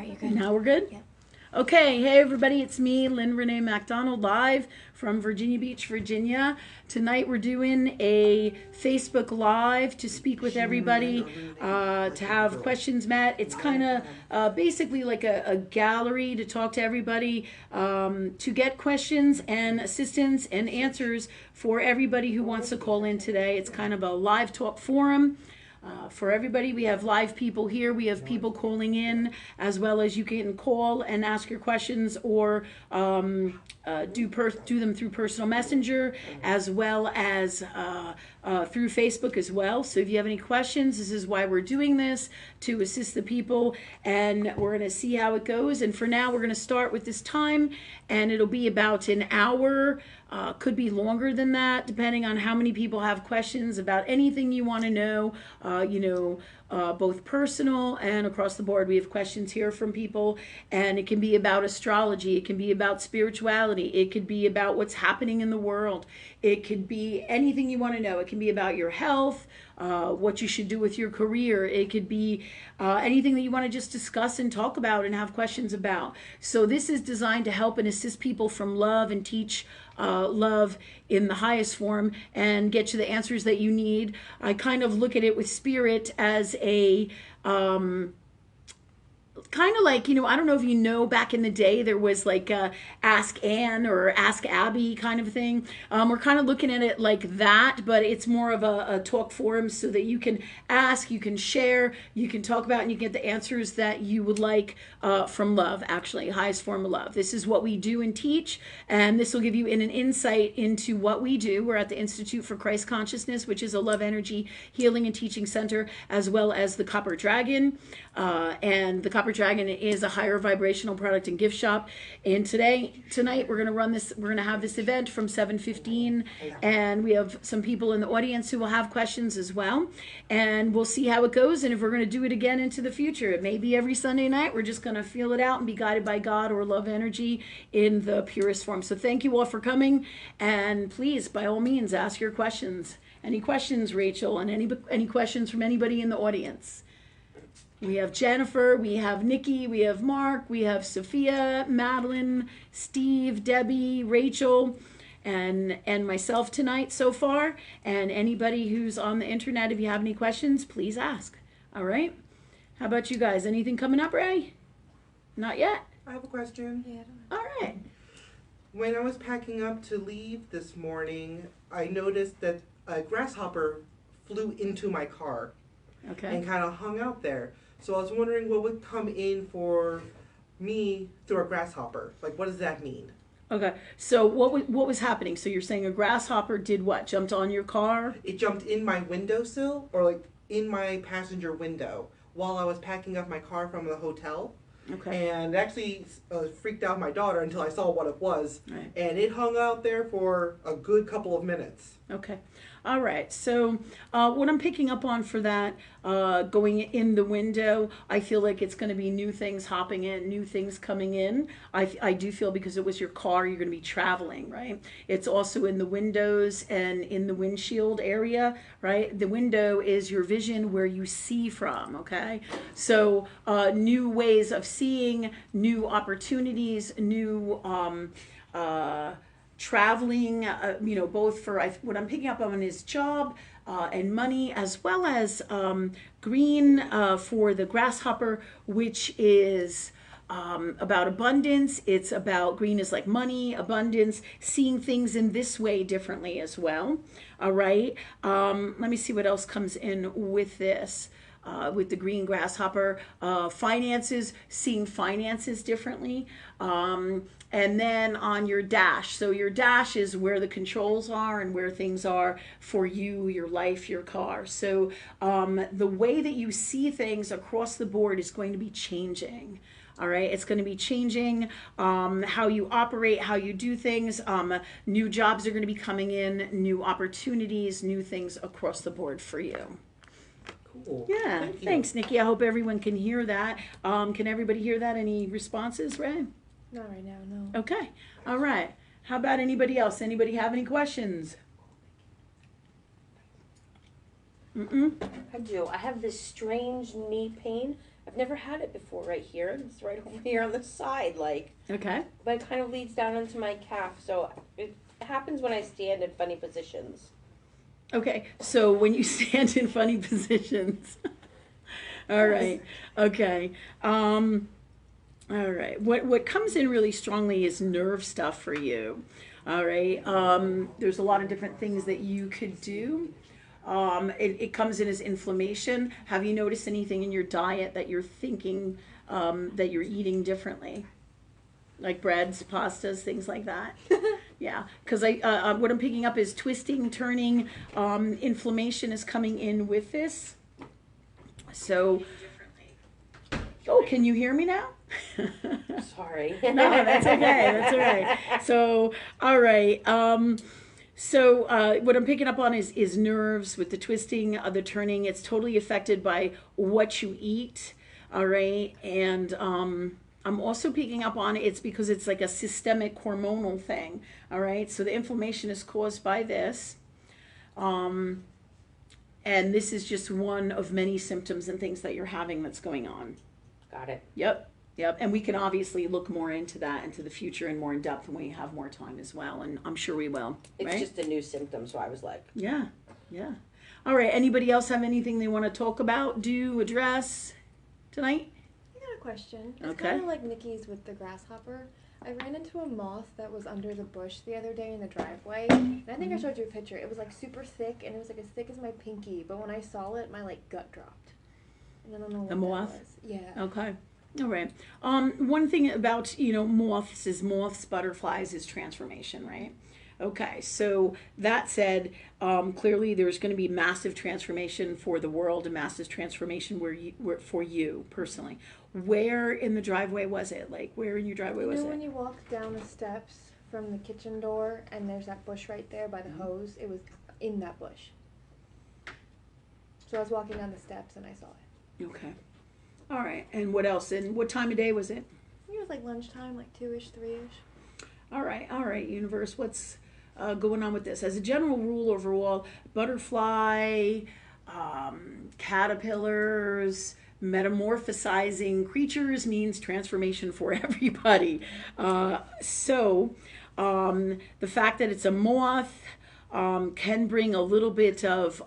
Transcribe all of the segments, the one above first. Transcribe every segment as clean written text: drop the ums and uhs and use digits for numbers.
right, you're good. Now we're good? Yep. Okay, hey everybody, it's me, Lynn Renee MacDonald, live from Virginia Beach, Virginia. Tonight we're doing a Facebook Live to speak with everybody, to have questions met. It's kind of basically like a gallery to talk to everybody, to get questions and assistance and answers for everybody who wants to call in today. It's kind of a live talk forum. For everybody, we have live people here. We have people calling in, as well as you can call and ask your questions, or do them through personal messenger, as well as through Facebook as well. So if you have any questions, this is why we're doing this, to assist the people, and we're going to see how it goes. And for now, we're going to start with this time, and it'll be about an hour. Could be longer than that, depending on how many people have questions about anything you want to know, both personal and across the board. We have questions here from people, and it can be about astrology. It can be about spirituality. It could be about what's happening in the world. It could be anything you want to know. It can be about your health, what you should do with your career. It could be anything that you want to just discuss and talk about and have questions about. So this is designed to help and assist people from love and teach love in the highest form and get you the answers that you need. I kind of look at it with spirit as a kind of like, I don't know if you know, back in the day there was like Ask Ann or Ask Abby kind of thing. We're kind of looking at it like that, but it's more of a talk forum so that you can ask, you can share, you can talk about, and you get the answers that you would like from love, actually, highest form of love. This is what we do and teach, and this will give you an insight into what we do. We're at the Institute for Christ Consciousness, which is a love energy healing and teaching center, as well as the Copper Dragon. And the Copper Dragon is a higher vibrational product and gift shop. And tonight we're going to have this event from 7:15, and we have some people in the audience who will have questions as well. And we'll see how it goes, and if we're going to do it again into the future. It may be every Sunday night. We're just going to feel it out and be guided by God or love energy in the purest form. So thank you all for coming, and please, by all means, ask your questions. Any questions, Rachel, and any questions from anybody in the audience? We have Jennifer, we have Nikki, we have Mark, we have Sophia, Madeline, Steve, Debbie, Rachel, and myself tonight so far. And anybody who's on the internet, if you have any questions, please ask. All right? How about you guys? Anything coming up, Ray? Not yet? I have a question. Yeah. All right. When I was packing up to leave this morning, I noticed that a grasshopper flew into my car Okay. and kind of hung out there. So I was wondering what would come in for me through a grasshopper. Like, what does that mean? Okay. So what was happening? So you're saying a grasshopper did what? Jumped on your car? It jumped in my windowsill, or like in my passenger window, while I was packing up my car from the hotel. Okay. And it actually freaked out my daughter until I saw what it was. Right. And it hung out there for a good couple of minutes. Okay. All right. So what I'm picking up on for that, going in the window, I feel like it's going to be new things hopping in, new things coming in. I do feel, because it was your car, you're going to be traveling, right? It's also in the windows and in the windshield area, right? The window is your vision, where you see from, okay? So new ways of seeing, new opportunities, new traveling, both for what I'm picking up on is job and money, as well as green for the grasshopper, which is about abundance. It's about, green is like money, abundance, seeing things in this way differently as well. All right. Let me see what else comes in with this. With the green grasshopper, finances, seeing finances differently. And then on your dash, so your dash is where the controls are and where things are for you, your life, your car. So the way that you see things across the board is going to be changing. All right, it's going to be changing how you operate, how you do things. New jobs are going to be coming in, new opportunities, new things across the board for you. Cool. Yeah, thanks, Nikki. I hope everyone can hear that. Can everybody hear that? Any responses, Ray? Not right now, no. Okay. All right. How about anybody else? Anybody have any questions? I do. I have this strange knee pain I've never had it before right here. It's right over here on the side, like. Okay. But it kind of leads down into my calf, so it happens when I stand in funny positions. Okay, so when you stand in funny positions. All right. Okay. All right. What comes in really strongly is nerve stuff for you. All right. There's a lot of different things that you could do. It comes in as inflammation. Have you noticed anything in your diet that you're thinking that you're eating differently? Like breads, pastas, things like that. Yeah, because what I'm picking up is twisting, turning, inflammation is coming in with this. So, oh, can you hear me now? Sorry. No, that's okay. That's all right. So, all right. What I'm picking up on is nerves with the twisting, the turning. It's totally affected by what you eat. All right, and I'm also picking up on it's because it's like a systemic hormonal thing. All right, so the inflammation is caused by this. And this is just one of many symptoms and things that you're having that's going on. Got it. Yep. And we can obviously look more into that, into the future and more in depth when we have more time as well. And I'm sure we will. It's right? just a new symptom, so I was like. Yeah. All right. Anybody else have anything they want to talk about, address tonight? I got a question. It's Okay. kind of like Nikki's with the grasshopper. I ran into a moth that was under the bush the other day in the driveway, and I think I showed you a picture. It was like super thick, and it was like as thick as my pinky. But when I saw it, my like gut dropped. And I don't know what The moth? that was. Yeah. Okay. All right. One thing about, moths, butterflies is transformation, right? Okay. So that said, clearly there's going to be massive transformation for the world and massive transformation for you personally. Where in the driveway was it? Like, where in your driveway was it? You know when you walk down the steps from the kitchen door and there's that bush right there by the hose? It was in that bush. So I was walking down the steps and I saw it. Okay. All right. And what else? And what time of day was it? I think it was like lunchtime, like 2-ish, 3-ish. All right, universe. What's going on with this? As a general rule overall, butterfly, caterpillars, metamorphosizing creatures means transformation for everybody. So the fact that it's a moth can bring a little bit of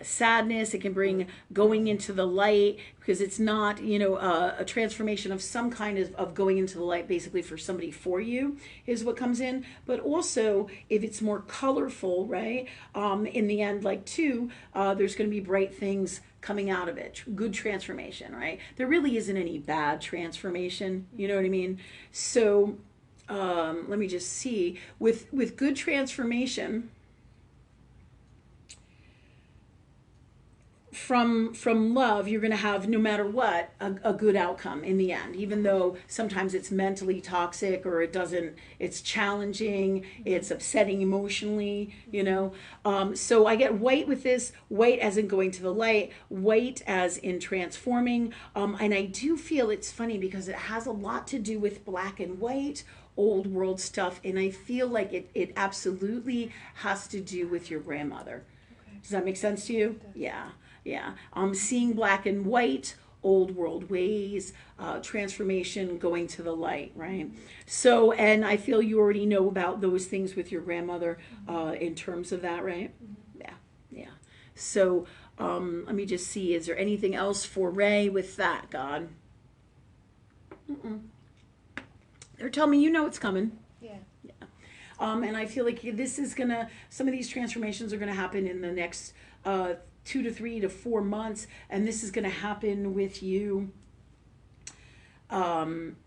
sadness. It can bring going into the light, because it's not, a transformation of some kind of going into the light, basically for somebody for you is what comes in. But also, if it's more colorful, right, in the end, like too, there's going to be bright things coming out of it. Good transformation, right? There really isn't any bad transformation. You know what I mean? So let me just see. With good transformation, from love, you're going to have, no matter what, a good outcome in the end, even though sometimes it's mentally toxic, or it's challenging, it's upsetting emotionally, so I get white with this, white as in going to the light, white as in transforming, and I do feel it's funny because it has a lot to do with black and white, old world stuff, and I feel like it absolutely has to do with your grandmother. Okay. Does that make sense to you? Yeah. I'm seeing black and white, old world ways, transformation, going to the light, right? So, and I feel you already know about those things with your grandmother in terms of that, right? Yeah. So let me just see, is there anything else for Ray with that, God? They're telling me it's coming. Yeah. And I feel like some of these transformations are going to happen in the next 2 to 3 to 4 months, and this is going to happen with you,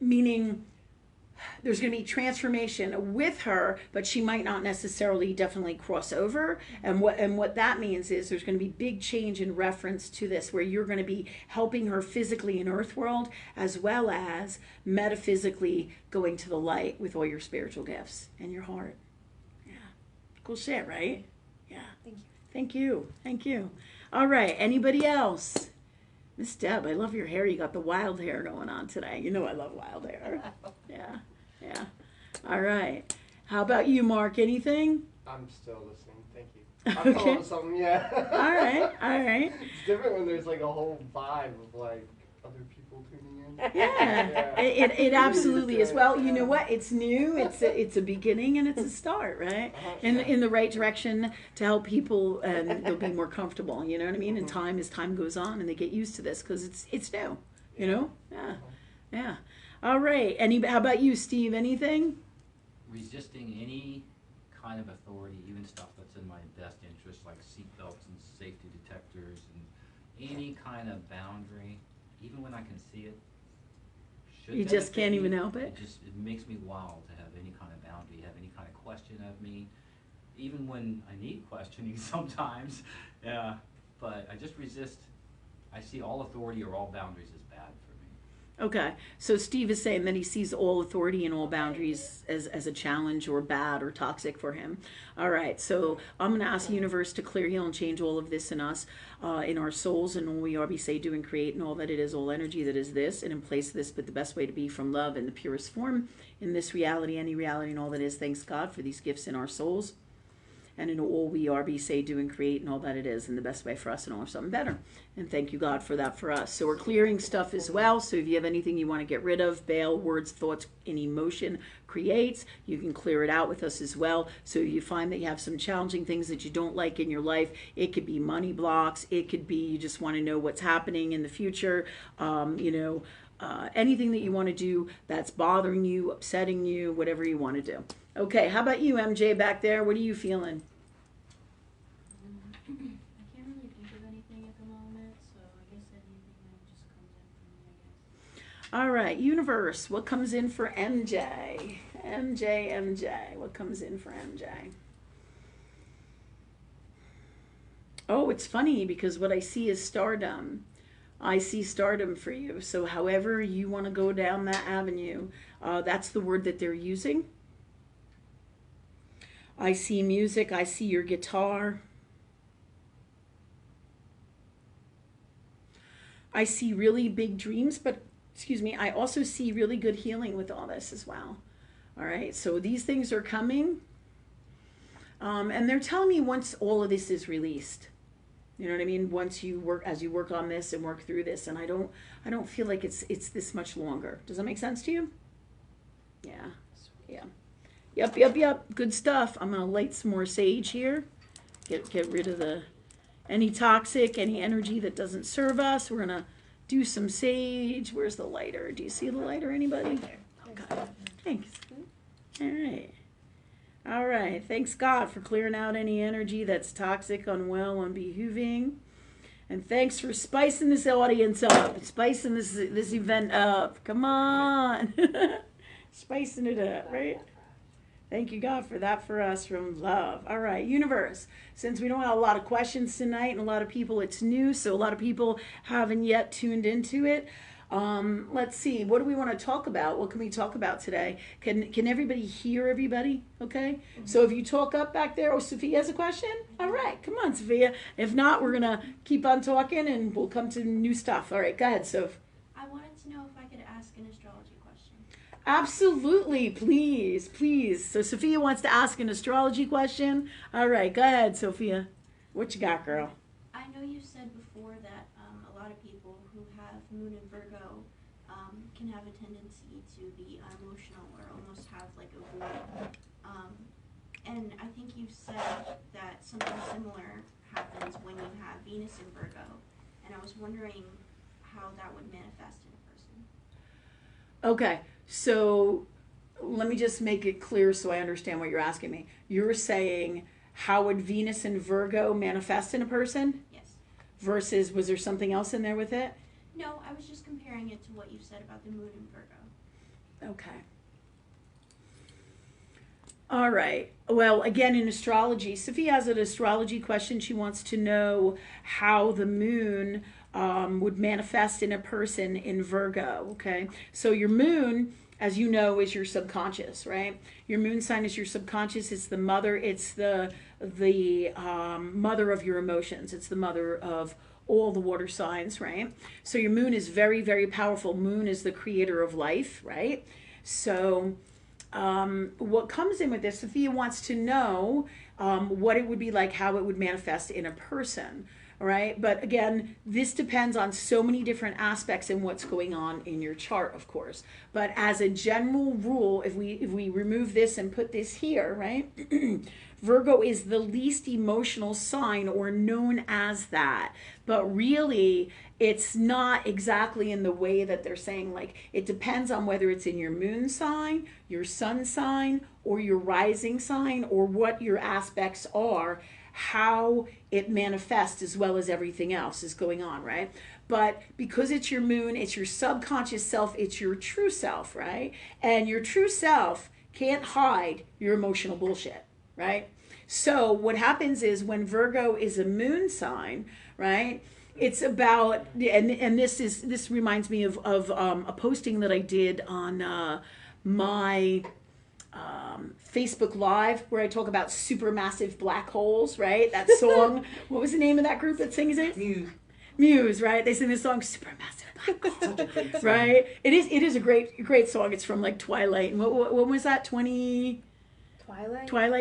meaning there's going to be transformation with her, but she might not necessarily definitely cross over, and what that means is there's going to be big change in reference to this, where you're going to be helping her physically in earth world as well as metaphysically going to the light with all your spiritual gifts and your heart. Yeah, cool shit, right? Yeah. Thank you. Thank you. All right. Anybody else? Miss Deb, I love your hair. You got the wild hair going on today. You know I love wild hair. Yeah. All right. How about you, Mark? Anything? I'm still listening. Thank you. I'll come up Okay. with something, yeah. All right. All right. It's different when there's like a whole vibe of like other people tuning in. Yeah, it absolutely is. Well, you know what? It's new. It's a beginning and it's a start, right? In the right direction to help people, and they'll be more comfortable. You know what I mean? And time as time goes on, and they get used to this because it's new. You know? Yeah, yeah. All right. How about you, Steve? Anything? Resisting any kind of authority, even stuff that's in my best interest, like seatbelts and safety detectors and any kind of boundary, even when I can see it. Should You just benefit can't me, even help it? It makes me wild to have any kind of boundary, have any kind of question of me, even when I need questioning sometimes. Yeah, but I just resist. I see all authority or all boundaries as bad for me. Okay, so Steve is saying that he sees all authority and all boundaries as a challenge or bad or toxic for him. All right, so I'm going to ask the universe to clear, heal, and change all of this in us, in our souls, and all we are, be, say, do, and create, and all that it is, all energy that is this, and in place of this, but the best way to be from love in the purest form, in this reality, any reality, and all that is. Thanks, God, for these gifts in our souls. And in all we are, be, say, do, and create, and all that it is, and the best way for us, and all of something better. And thank you, God, for that for us. So we're clearing stuff as well. So if you have anything you want to get rid of, bail, words, thoughts, any emotion creates, you can clear it out with us as well. So if you find that you have some challenging things that you don't like in your life, it could be money blocks, it could be you just want to know what's happening in the future, anything that you want to do that's bothering you, upsetting you, whatever you want to do. Okay, how about you, MJ, back there? What are you feeling? I can't really think of anything at the moment, so I guess anything that just comes in for me, I guess. All right, universe, what comes in for MJ? MJ, what comes in for MJ? Oh, it's funny because what I see is stardom. I see stardom for you. So however you want to go down that avenue, that's the word that they're using. I see music. I see your guitar. I see really big dreams, but excuse me, I also see really good healing with all this as well. All right, so these things are coming. And they're telling me once all of this is released, you know what I mean? Once you work, as you work on this and work through this, and I don't feel like it's this much longer. Does that make sense to you? Yeah. Yep. Good stuff. I'm gonna light some more sage here. Get rid of any toxic, any energy that doesn't serve us. We're gonna do some sage. Where's the lighter? Do you see the lighter, anybody? Okay. Thanks. All right. Thanks, God, for clearing out any energy that's toxic, unwell, unbehooving. And thanks for spicing this audience up, spicing this event up. Come on. Spicing it up, right? Thank you, God, for that for us from love. All right, universe. Since we don't have a lot of questions tonight and a lot of people, it's new, so a lot of people haven't yet tuned into it. Let's see. What do we want to talk about? What can we talk about today? Can everybody hear everybody? Okay. So if you talk up back there, Sophia has a question? All right. Come on, Sophia. If not, we're going to keep on talking and we'll come to new stuff. All right. Go ahead, Soph. I wanted to know if I could ask an astrology question. Absolutely. Please. So Sophia wants to ask an astrology question. All right. Go ahead, Sophia. What you got, girl? I know you said before that a lot of people who have Moon in Virgo can have a tendency to be unemotional or almost have like a void. And I think you've said that something similar happens when you have Venus in Virgo. And I was wondering how that would manifest in a person. Okay. So let me just make it clear so I understand what you're asking me. You're saying how would Venus in Virgo manifest in a person? Yes. Versus, was there something else in there with it? No, I was just comparing it to what you said about the Moon in Virgo. Okay. All right. Well, again, in astrology, Sophia has an astrology question. She wants to know how the moon would manifest in a person in Virgo. Okay. So your moon, as you know, is your subconscious, right? Your moon sign is your subconscious. It's the mother. It's the mother of your emotions. It's the mother of all the water signs, right? So your moon is very, very powerful. Moon is the creator of life, right? So what comes in with this, Sophia wants to know what it would be like, how it would manifest in a person. All right. But again, this depends on so many different aspects and what's going on in your chart, of course. But as a general rule, if we remove this and put this here, right? Virgo is the least emotional sign, or known as that. But really, it's not exactly in the way that they're saying. Like, it depends on whether it's in your moon sign, your sun sign, or your rising sign, or what your aspects are, how it manifests, as well as everything else is going on, right? But because it's your moon, it's your subconscious self, it's your true self, right? And your true self can't hide your emotional bullshit, right? So what happens is when Virgo is a moon sign, right? It's about, and this reminds me of a posting that I did on my Facebook Live, where I talk about supermassive black holes, right? That song, what was the name of that group that sings it? Muse, right? They sing this song, Supermassive Black Hole, right? It is a great song. It's from like Twilight. And what was that? Twilight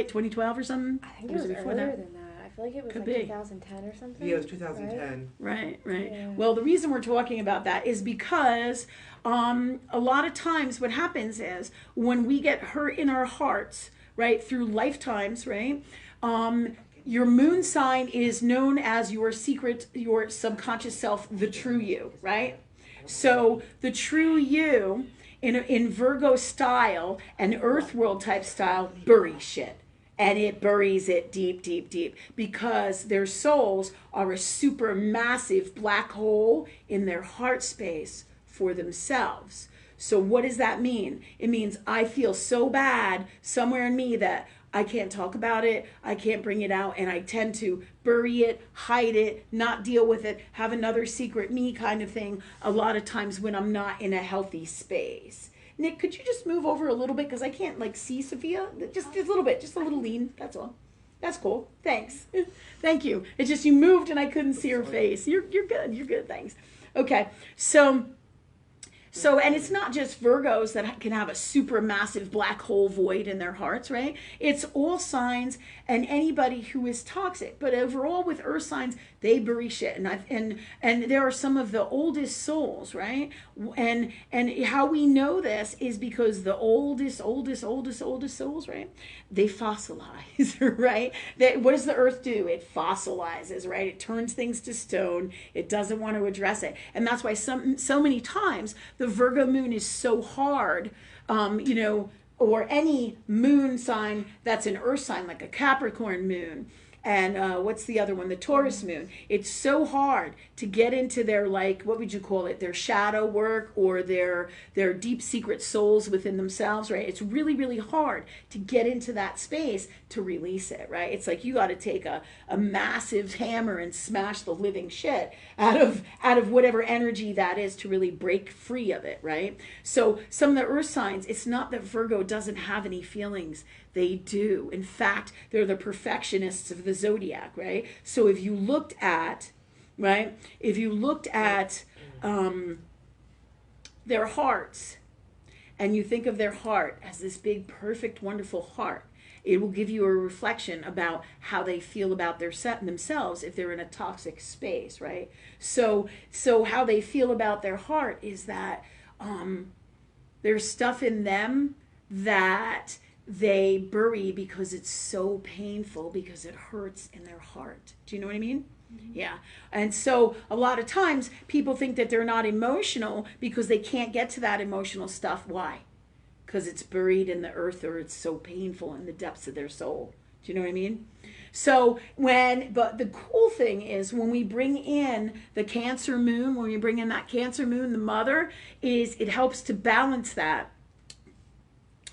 2012 or something? I think it was earlier than that. I feel like it was Could like be. 2010 or something. Yeah, it was 2010. Right. Yeah. Well, the reason we're talking about that is because a lot of times what happens is when we get hurt in our hearts, right, through lifetimes, right, your moon sign is known as your secret, your subconscious self, the true you, right? So the true you in Virgo style and Earth world type style bury shit. And it buries it deep, deep, deep, because their souls are a super massive black hole in their heart space for themselves. So what does that mean? It means I feel so bad somewhere in me that I can't talk about it, I can't bring it out, and I tend to bury it, hide it, not deal with it, have another secret me kind of thing a lot of times when I'm not in a healthy space. Nick, could you just move over a little bit, because I can't like see Sophia? Just a little bit, just a little lean, that's all. That's cool. Thanks. Thank you. It's just you moved and I couldn't see her face. You're good. Thanks. Okay. So, and it's not just Virgos that can have a super massive black hole void in their hearts, right? It's all signs and anybody who is toxic. But overall with earth signs, they bury shit. And there are some of the oldest souls, right? And how we know this is because the oldest souls, right? They fossilize, right? What does the earth do? It fossilizes, right? It turns things to stone. It doesn't want to address it. And that's why so many times the Virgo moon is so hard, or any moon sign that's an earth sign, like a Capricorn moon. And what's the other one? The Taurus moon. It's so hard to get into their, like, what would you call it? Their shadow work or their deep secret souls within themselves, right? It's really, really hard to get into that space to release it, right? It's like you got to take a massive hammer and smash the living shit out of whatever energy that is to really break free of it, right? So some of the earth signs, it's not that Virgo doesn't have any feelings. They do. In fact, they're the perfectionists of the zodiac, right? So if you looked at, their hearts, and you think of their heart as this big, perfect, wonderful heart, it will give you a reflection about how they feel about themselves if they're in a toxic space, right? So how they feel about their heart is that there's stuff in them that they bury because it's so painful, because it hurts in their heart. Do you know what I mean? Mm-hmm. Yeah. And so a lot of times people think that they're not emotional because they can't get to that emotional stuff. Why? Because it's buried in the earth, or it's so painful in the depths of their soul. Do you know what I mean? So but the cool thing is when we bring in the Cancer moon, when we bring in that Cancer moon, the mother, it helps to balance that.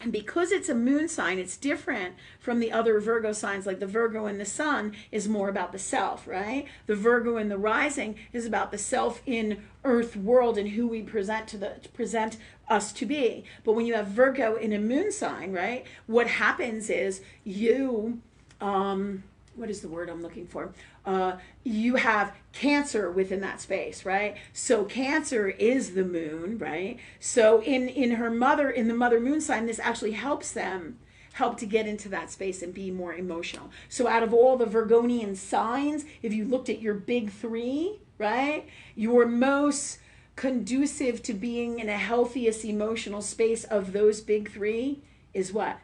And because it's a moon sign, it's different from the other Virgo signs. Like the Virgo in the sun is more about the self, right? The Virgo in the rising is about the self in earth world and who we present us to be. But when you have Virgo in a moon sign, right, what happens is you what is the word I'm looking for? You have Cancer within that space, right? So Cancer is the moon, right? So in the mother moon sign, this actually helps to get into that space and be more emotional. So out of all the Virgonian signs, if you looked at your big three, right, your most conducive to being in a healthiest emotional space of those big three is what?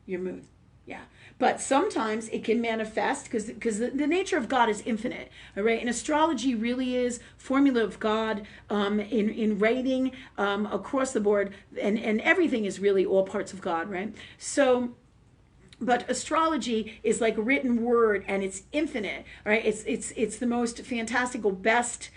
Your moon. Yeah. But sometimes it can manifest because the nature of God is infinite, all right? And astrology really is formula of God in writing across the board, and everything is really all parts of God, right? So, but astrology is like written word, and it's infinite, right? It's the most fantastical, best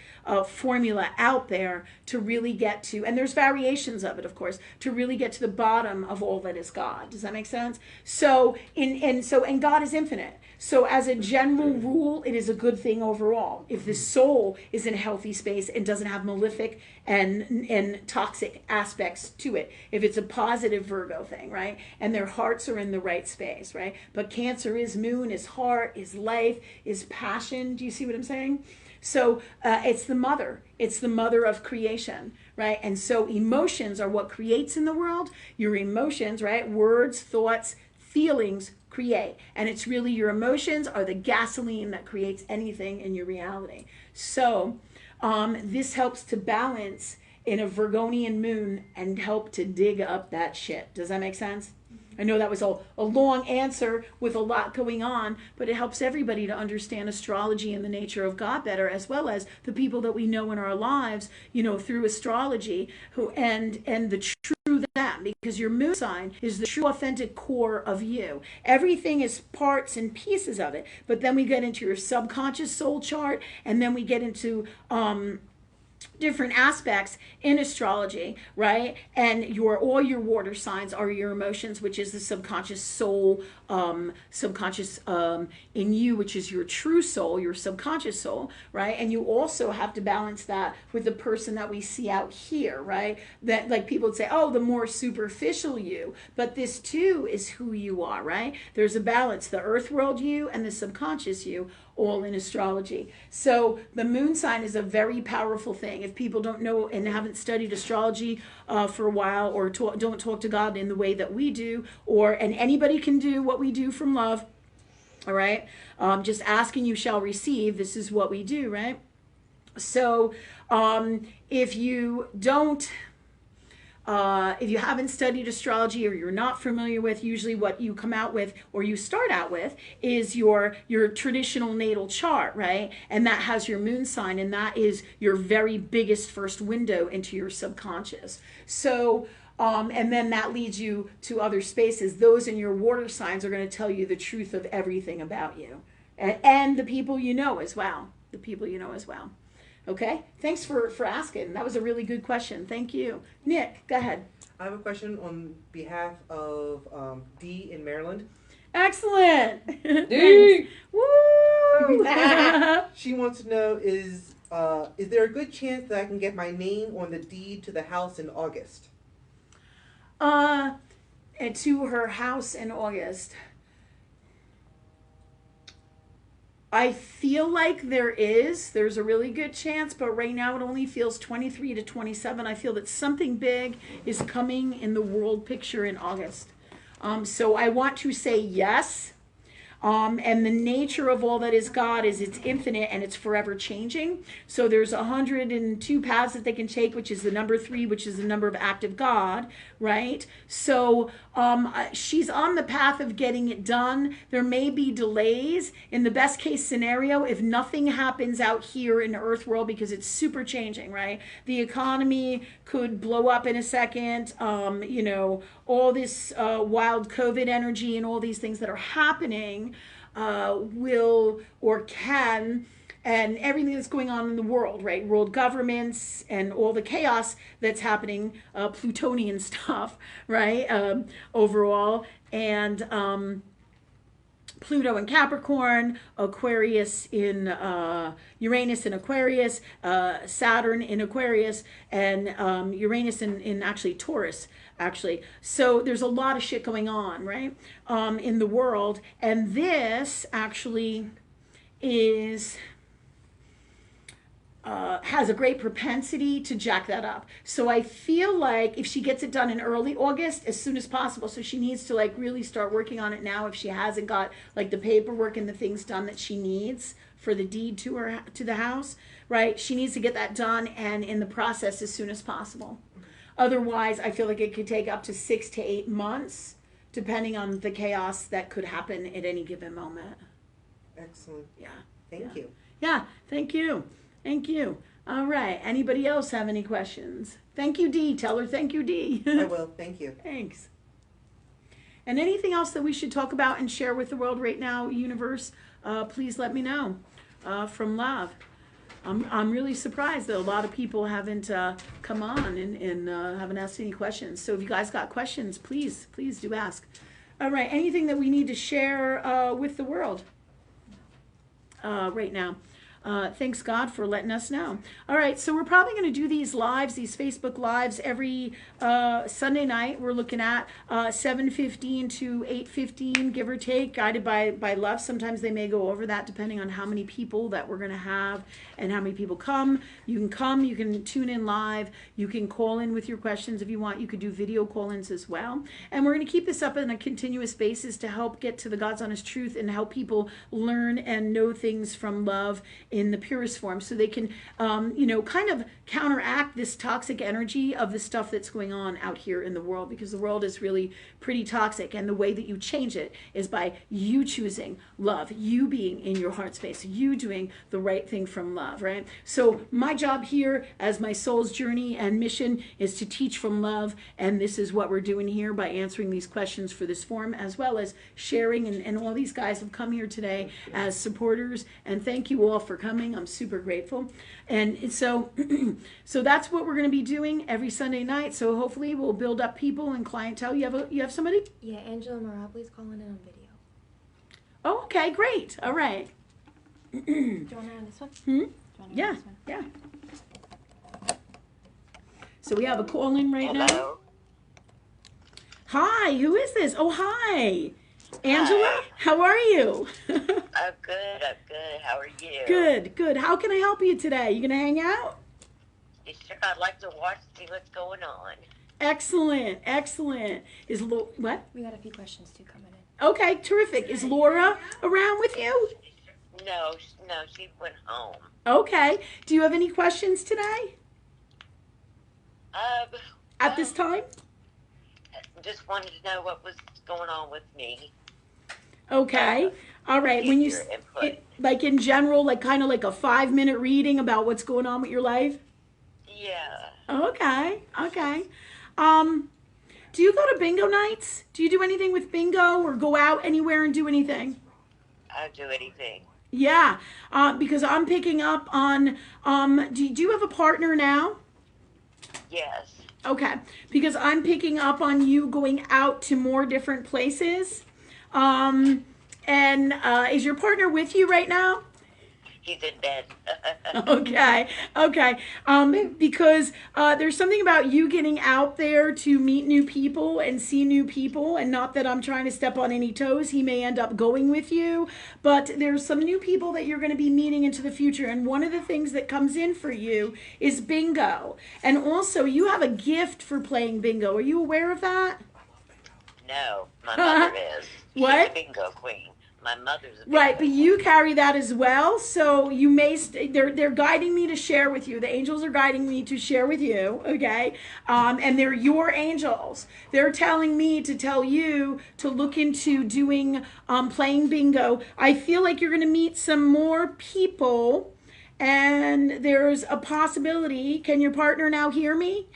formula out there to really get to, and there's variations of it, of course, to really get to the bottom of all that is God. Does that make sense? So and God is infinite. So as a general rule, it is a good thing overall. If the soul is in a healthy space and doesn't have malefic and toxic aspects to it, if it's a positive Virgo thing, right? And their hearts are in the right space, right? But Cancer is moon, is heart, is life, is passion. Do you see what I'm saying? So it's the mother. It's the mother of creation, right? And so emotions are what creates in the world. Your emotions, right? Words, thoughts, feelings create. And it's really your emotions are the gasoline that creates anything in your reality. So this helps to balance in a Virgonian moon and help to dig up that shit. Does that make sense? I know that was a long answer with a lot going on, but it helps everybody to understand astrology and the nature of God better, as well as the people that we know in our lives, through astrology, and the true them, because your moon sign is the true authentic core of you. Everything is parts and pieces of it, but then we get into your subconscious soul chart, and then we get into different aspects in astrology, right? And all your water signs are your emotions, which is the subconscious soul, subconscious in you, which is your true soul, your subconscious soul, right? And you also have to balance that with the person that we see out here, right? That, like, people would say, oh, the more superficial you, but this too is who you are, right? There's a balance, the earth world you and the subconscious you, all in astrology. So the moon sign is a very powerful thing. If people don't know and haven't studied astrology for a while, or don't talk to God in the way that we do, and anybody can do what we do from love, all right? Just ask and you shall receive. This is what we do, right? So if you don't... if you haven't studied astrology, or you're not familiar with, usually what you come out with, or you start out with, is your traditional natal chart, right? And that has your moon sign, and that is your very biggest first window into your subconscious. So, and then that leads you to other spaces. Those in your water signs are going to tell you the truth of everything about you, and the people you know as well. The people you know as well. Okay, thanks for asking. That was a really good question. Thank you. Nick, go ahead. I have a question on behalf of Dee in Maryland. Excellent. Dee. Woo! She wants to know, is there a good chance that I can get my name on the deed to the house in August? And to her house in August. I feel like there's a really good chance, but right now it only feels 23 to 27. I feel that something big is coming in the world picture in August. So I want to say yes. And the nature of all that is God is it's infinite and it's forever changing. So there's 102 paths that they can take, which is the number 3, which is the number of active God, right? So she's on the path of getting it done. There may be delays. In the best case scenario, if nothing happens out here in Earth world, because it's super changing, right? The economy could blow up in a second. All this wild COVID energy and all these things that are happening will or can, and everything that's going on in the world, right? World governments and all the chaos that's happening, Plutonian stuff, right? Overall. And Pluto in Capricorn, Aquarius in Uranus in Aquarius, Saturn in Aquarius, and Uranus in actually Taurus. Actually, so there's a lot of shit going on, right, in the world, and this actually is. Has a great propensity to jack that up. So I feel like if she gets it done in early August, as soon as possible, so she needs to like really start working on it now if she hasn't got like the paperwork and the things done that she needs for the deed to the house, right? She needs to get that done and in the process as soon as possible. Otherwise, I feel like it could take up to 6 to 8 months, depending on the chaos that could happen at any given moment. Excellent. Yeah. Thank you. Yeah, thank you. Thank you. All right. Anybody else have any questions? Thank you, Dee. Tell her thank you, Dee. I will. Thank you. Thanks. And anything else that we should talk about and share with the world right now, universe, please let me know from love. I'm really surprised that a lot of people haven't come on and haven't asked any questions. So if you guys got questions, please do ask. All right. Anything that we need to share with the world right now? Thanks God for letting us know. All right, so we're probably going to do these lives, these Facebook lives every Sunday night. We're looking at 7:15 to 8:15, give or take, guided by love. Sometimes they may go over that depending on how many people that we're going to have and how many people come. You can tune in live. You can call in with your questions if you want. You could do video call-ins as well. And we're going to keep this up on a continuous basis to help get to the God's honest truth and help people learn and know things from love in the purest form, so they can, kind of counteract this toxic energy of the stuff that's going on out here in the world, because the world is really pretty toxic, and the way that you change it is by you choosing love, you being in your heart space, you doing the right thing from love, right? So my job here as my soul's journey and mission is to teach from love, and this is what we're doing here by answering these questions for this forum, as well as sharing, and all these guys have come here today as supporters, and thank you all for coming. I'm super grateful. And so so that's what we're going to be doing every Sunday night. So hopefully we'll build up people and clientele. You have somebody? Yeah, Angela Morabli's calling in on video. Oh, okay, great. All right. Do you want to run this one? Hmm? Yeah, yeah. So we have a call in right now. Hi, who is this? Oh, hi. Angela, Hi. how are you? I'm good. How are you? Good. How can I help you today? You gonna hang out? Sure, I'd like to watch, see what's going on. Excellent. Is what? We got a few questions too coming in. Okay, terrific. Is Laura around with you? No, she went home. Okay. Do you have any questions today? At this time? Just wanted to know what was going on with me. Okay. All right. When you Your input. like in general, like kind of like a 5-minute reading about what's going on with your life. Yeah. Okay. Do you go to bingo nights? Do you do anything with bingo or go out anywhere and do anything? I'll do anything. Yeah. Because I'm picking up on. Do you have a partner now? Yes. Okay, because I'm picking up on you going out to more different places. And is your partner with you right now? He's in bed. Okay. Because there's something about you getting out there to meet new people and see new people, and not that I'm trying to step on any toes. He may end up going with you, but there's some new people that you're going to be meeting into the future, and one of the things that comes in for you is bingo. And also, you have a gift for playing bingo. Are you aware of that? No, my mother is. She's What? a bingo queen. My mother's a bingo Right, but you carry that as well, so you may, they're guiding me to share with you. The angels are guiding me to share with you, okay? And they're your angels. They're telling me to tell you to look into doing, playing bingo. I feel like you're going to meet some more people, and there's a possibility. Can your partner now hear me?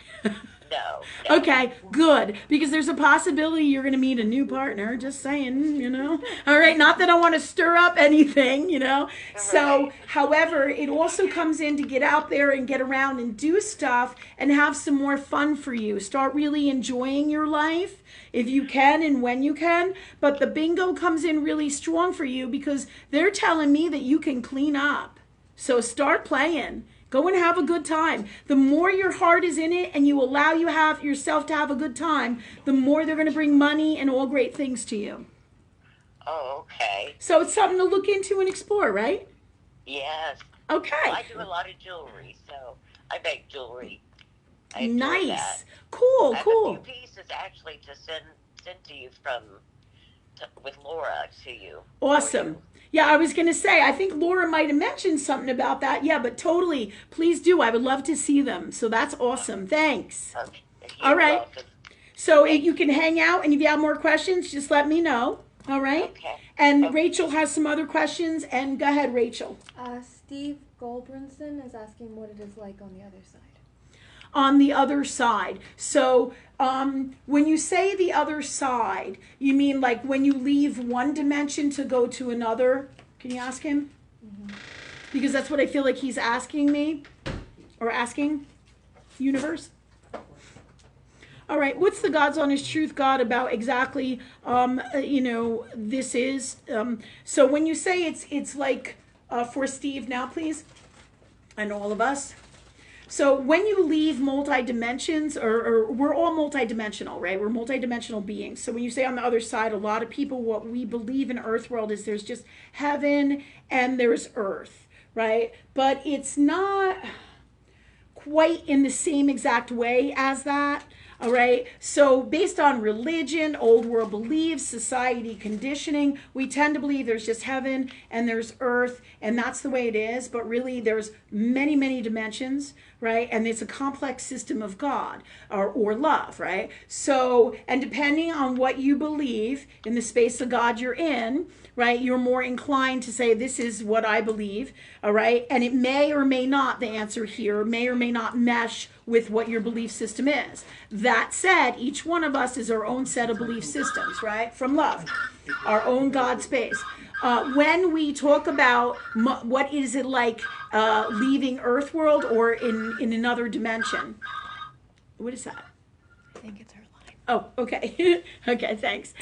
No. Okay, good. Because there's a possibility you're going to meet a new partner. Just saying, you know. All right, not that I want to stir up anything, you know. So, however, it also comes in to get out there and get around and do stuff and have some more fun for you. Start really enjoying your life if you can and when you can. But the bingo comes in really strong for you because they're telling me that you can clean up. So start playing. Go and have a good time. The more your heart is in it and you allow yourself to have a good time, the more they're going to bring money and all great things to you. Oh, okay. So it's something to look into and explore, right? Yes. Okay. Well, I do a lot of jewelry, so I make jewelry. I enjoy Nice. that. Cool, I have cool. a few pieces actually to send to you with Laura to you. Awesome. Yeah, I was going to say, I think Laura might have mentioned something about that. Yeah, but totally. Please do. I would love to see them. So that's awesome. Thanks. Okay. All right. Welcome. So if you can hang out, and if you have more questions, just let me know. All right? Okay. And Okay. Rachel has some other questions. And go ahead, Rachel. Steve Goldbrinson is asking what it is like on the other side. On the other side. So when you say the other side, you mean like when you leave one dimension to go to another? Can you ask him? Mm-hmm. Because that's what I feel like he's asking me, or asking universe. All right, what's the God's honest truth, God, about exactly, this is? So when you say it's like, for Steve now, please, and all of us. So when you leave multi-dimensions, or we're all multi-dimensional, right? We're multi-dimensional beings. So when you say on the other side, a lot of people, what we believe in Earth world is there's just heaven and there's earth, right? But it's not quite in the same exact way as that. All right. So based on religion, old world beliefs, society conditioning, we tend to believe there's just heaven and there's earth, and that's the way it is. But really, there's many, many dimensions, right? And it's a complex system of God or love, right? So, and depending on what you believe in the space of God you're in, right, you're more inclined to say, this is what I believe, all right? And it may or may not, the answer here, may or may not mesh with what your belief system is. That said, each one of us is our own set of belief systems, right? From love, our own God space. When we talk about what is it like leaving Earth world or in another dimension, what is that? I think it's her line. Oh, okay. Okay, thanks.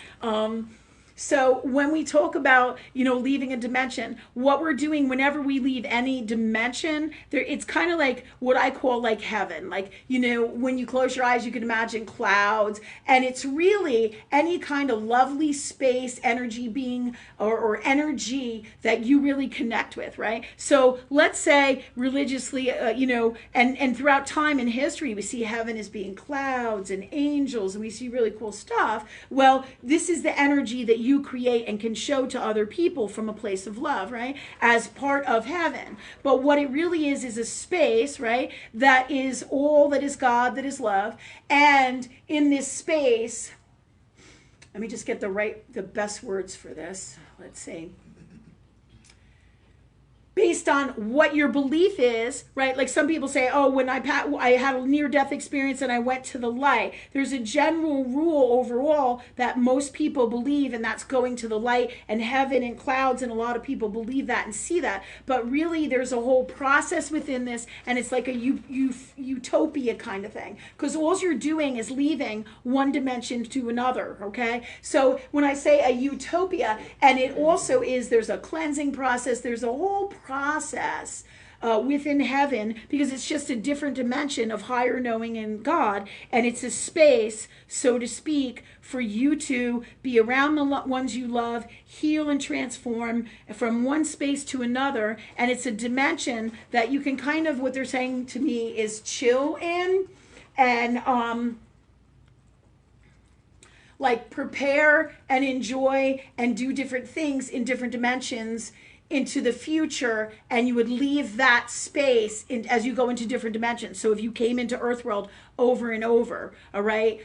So when we talk about, leaving a dimension, what we're doing whenever we leave any dimension, it's kind of like what I call like heaven. Like, when you close your eyes, you can imagine clouds, and it's really any kind of lovely space, energy being, or energy that you really connect with, right? So let's say religiously, and throughout time and history, we see heaven as being clouds and angels, and we see really cool stuff. Well, this is the energy that you create and can show to other people from a place of love, right? As part of heaven. But what it really is a space, right? That is all that is God, that is love. And in this space, let me just get the best words for this. Let's see. Based on what your belief is, right? Like some people say, oh, when I had a near-death experience and I went to the light. There's a general rule overall that most people believe, and that's going to the light and heaven and clouds, and a lot of people believe that and see that. But really, there's a whole process within this, and it's like a utopia kind of thing. Because all you're doing is leaving one dimension to another, okay? So when I say a utopia, and it also is, there's a cleansing process, there's a whole process within heaven, because it's just a different dimension of higher knowing in God, and it's a space, so to speak, for you to be around the ones you love, heal and transform from one space to another, and it's a dimension that you can kind of, what they're saying to me is chill in, and like prepare and enjoy and do different things in different dimensions into the future, and you would leave that space as you go into different dimensions. So if you came into Earth world over and over, all right?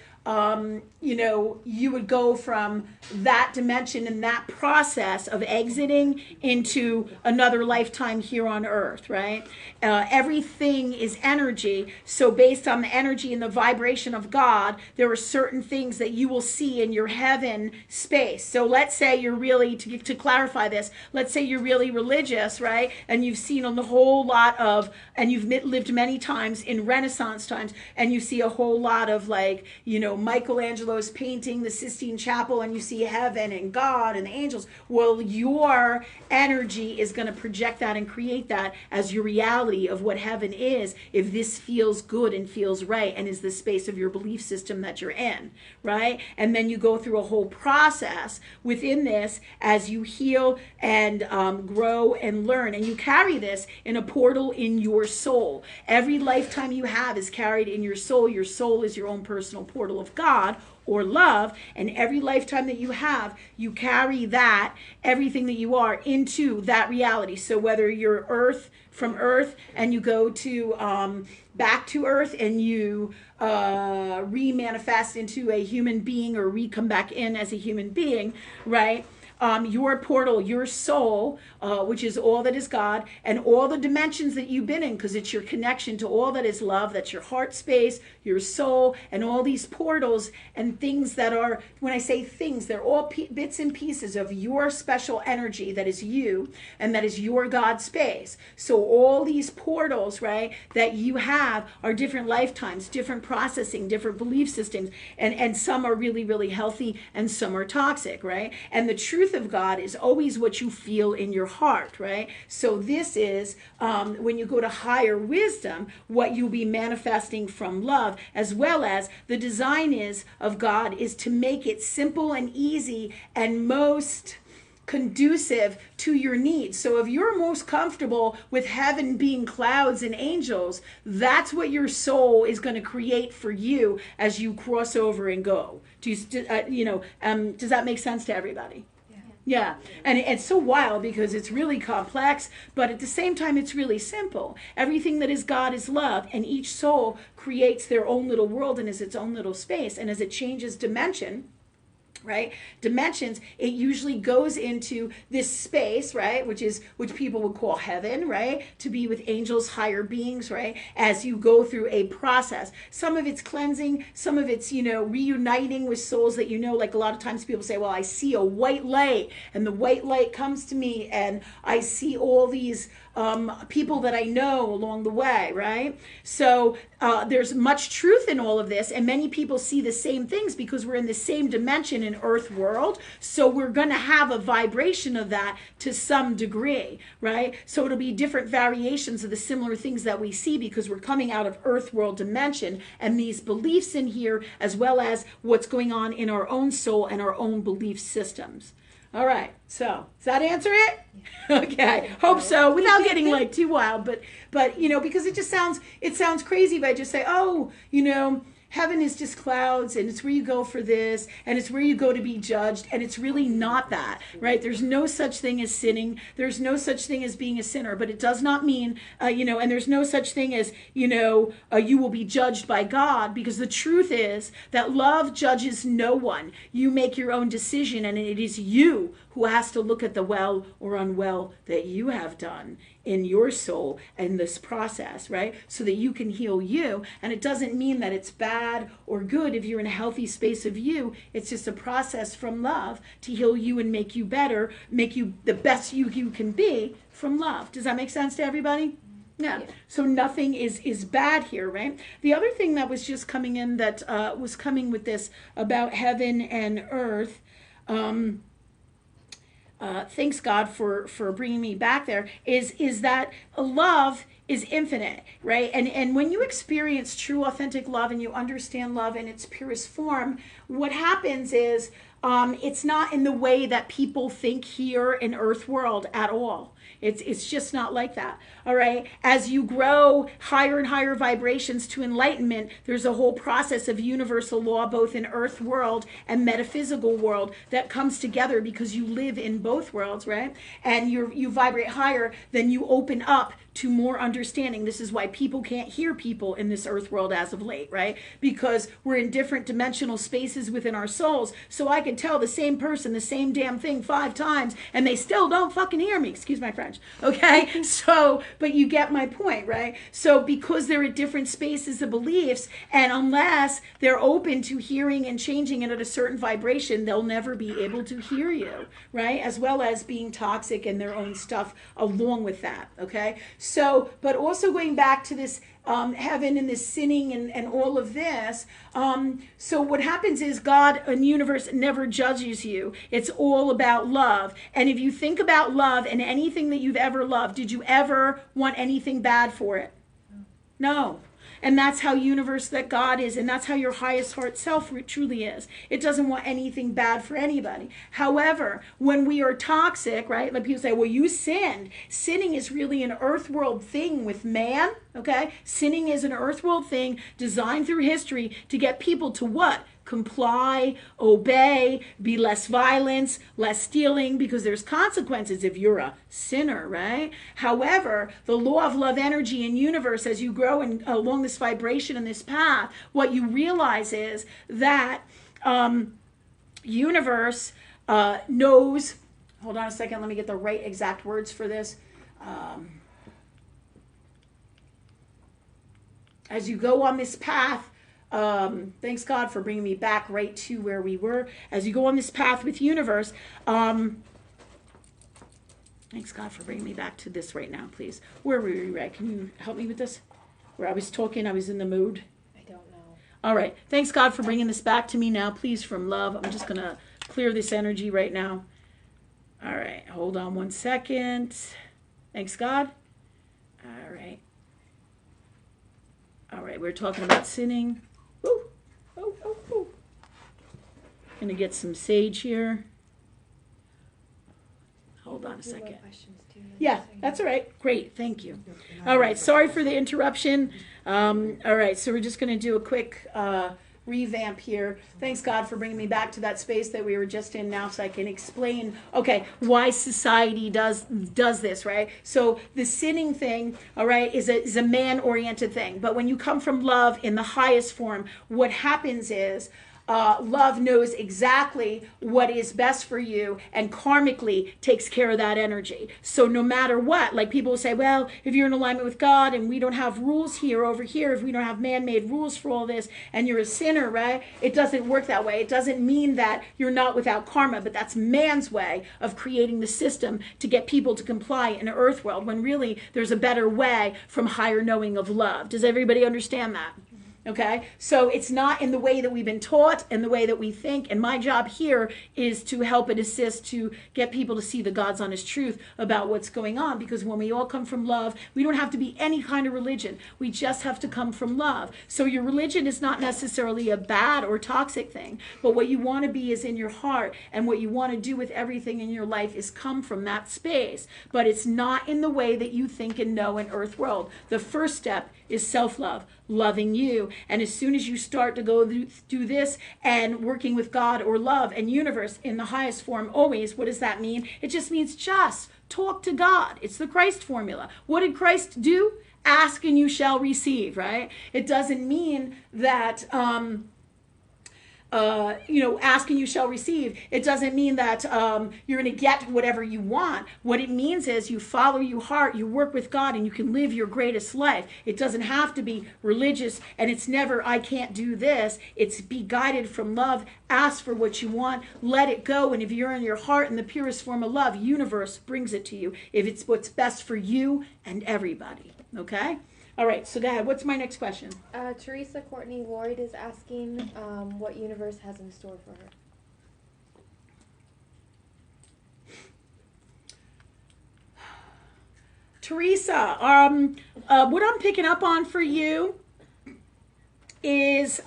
You know, you would go from that dimension and that process of exiting into another lifetime here on earth, right? Everything is energy. So based on the energy and the vibration of God, there are certain things that you will see in your heaven space. So let's say you're really, to clarify this, let's say you're really religious, right? And you've seen a whole lot of, and you've lived many times in Renaissance times, and you see a whole lot of, like, you know, Michelangelo's painting the Sistine Chapel, and you see heaven and God and the angels. Well, your energy is going to project that and create that as your reality of what heaven is, if this feels good and feels right and is the space of your belief system that you're in, right? And then you go through a whole process within this as you heal and grow and learn, and you carry this in a portal in your soul. Every lifetime you have is carried in your soul. Your soul is your own personal portal of God or love, and every lifetime that you have, you carry that, everything that you are, into that reality. So whether you're from earth and you go to back to earth and you re-manifest into a human being, or come back in as a human being, right? Your portal, your soul, which is all that is God, and all the dimensions that you've been in, because it's your connection to all that is love. That's your heart space, your soul, and all these portals and things that are, when I say things, they're all bits and pieces of your special energy that is you, and that is your God space. So all these portals, right, that you have are different lifetimes, different processing, different belief systems, and some are really, really healthy, and some are toxic, right? And the truth of God is always what you feel in your heart, right? So this is, when you go to higher wisdom, what you'll be manifesting from love, as well as the design of God is to make it simple and easy and most conducive to your needs. So if you're most comfortable with heaven being clouds and angels, that's what your soul is going to create for you as you cross over and go. Does that make sense to everybody? Yeah, and it's so wild because it's really complex, but at the same time, it's really simple. Everything that is God is love, and each soul creates their own little world and is its own little space. And as it changes dimensions, it usually goes into this space, right, which people would call heaven, right, to be with angels, higher beings, right, as you go through a process. Some of it's cleansing, some of it's, reuniting with souls that like a lot of times people say, well, I see a white light, and the white light comes to me, and I see all these people that I know along the way, right? So there's much truth in all of this, and many people see the same things because we're in the same dimension in earth world, so we're going to have a vibration of that to some degree, right? So it'll be different variations of the similar things that we see because we're coming out of earth world dimension, and these beliefs in here, as well as what's going on in our own soul and our own belief systems. All right, so does that answer it? Okay, hope so, without getting like too wild, but because it sounds crazy if I just say, heaven is just clouds, and it's where you go for this, and it's where you go to be judged, and it's really not that, right? There's no such thing as sinning. There's no such thing as being a sinner, but it does not mean, and there's no such thing as, you will be judged by God, because the truth is that love judges no one. You make your own decision, and it is you who has to look at the well or unwell that you have done in your soul and this process, right? So that you can heal you. And it doesn't mean that it's bad or good if you're in a healthy space of you. It's just a process from love to heal you and make you better, make you the best you can be from love. Does that make sense to everybody? Yeah. So nothing is bad here, right? The other thing that was just coming in that was coming with this about heaven and earth, thanks God for bringing me back there, is that love is infinite, right? And when you experience true authentic love and you understand love in its purest form, what happens is it's not in the way that people think here in earth world at all. It's just not like that. All right. As you grow higher and higher vibrations to enlightenment, there's a whole process of universal law, both in earth world and metaphysical world, that comes together because you live in both worlds, right? And you vibrate higher, then you open up to more understanding. This is why people can't hear people in this earth world as of late, right? Because we're in different dimensional spaces within our souls. So I can tell the same person the same damn thing 5 times and they still don't fucking hear me. Excuse my French. Okay? So, but you get my point, right? So because they're at different spaces of beliefs, and unless they're open to hearing and changing it at a certain vibration, they'll never be able to hear you, right? As well as being toxic in their own stuff along with that, okay? So, but also going back to this heaven and this sinning and all of this. So what happens is God and universe never judges you. It's all about love. And if you think about love and anything that you've ever loved, did you ever want anything bad for it? No. And that's how universe that God is, and that's how your highest heart self truly is. It doesn't want anything bad for anybody. However, when we are toxic, right, like people say, well, you sinned. Sinning is really an earth world thing with man, okay? Sinning is an earth world thing designed through history to get people to what? Comply, obey, be less violence, less stealing, because there's consequences if you're a sinner, right? However, the law of love energy in universe, as you grow along this vibration and this path, what you realize is that universe knows, hold on a second, let me get the right exact words for this. As you go on this path, thanks God for bringing me back right to where we were. As you go on this path with universe, thanks God for bringing me back to this right now, please. Where were we at? Can you help me with this? Where I was talking, I was in the mood. I don't know. All right. Thanks God for bringing this back to me now, please, from love. I'm just going to clear this energy right now. All right. Hold on one second. Thanks God. All right. All right. We're talking about sinning. Ooh, ooh, ooh, ooh. Gonna get some sage here. Hold on a second. Yeah, that's all right. Great, thank you. All right, sorry for the interruption. All right, so we're just gonna do a quick revamp here. Thanks God for bringing me back to that space that we were just in now, so I can explain, okay, why society does this, right? So the sinning thing, all right, is a man-oriented thing. But when you come from love in the highest form, what happens is love knows exactly what is best for you and karmically takes care of that energy. So no matter what, like people will say, well, if you're in alignment with God and we don't have rules here over here, if we don't have man-made rules for all this and you're a sinner, right? It doesn't work that way. It doesn't mean that you're not without karma, but that's man's way of creating the system to get people to comply in an earth world when really there's a better way from higher knowing of love. Does everybody understand that? Okay, so it's not in the way that we've been taught and the way that we think. And my job here is to help and assist to get people to see the God's honest truth about what's going on. Because when we all come from love, we don't have to be any kind of religion. We just have to come from love. So your religion is not necessarily a bad or toxic thing. But what you want to be is in your heart. And what you want to do with everything in your life is come from that space. But it's not in the way that you think and know in earth world. The first step is self-love, loving you. And as soon as you start to go do this and working with God or love and universe in the highest form always, what does that mean? It just means just talk to God. It's the Christ formula. What did Christ do? Ask and you shall receive, right? It doesn't mean that ask and you shall receive. It doesn't mean that you're going to get whatever you want. What it means is you follow your heart, you work with God, and you can live your greatest life. It doesn't have to be religious, and it's never, I can't do this. It's be guided from love, ask for what you want, let it go, and if you're in your heart in the purest form of love, universe brings it to you if it's what's best for you and everybody, okay? All right, so go ahead. What's my next question? Teresa Courtney Lloyd is asking what universe has in store for her. Teresa, what I'm picking up on for you is,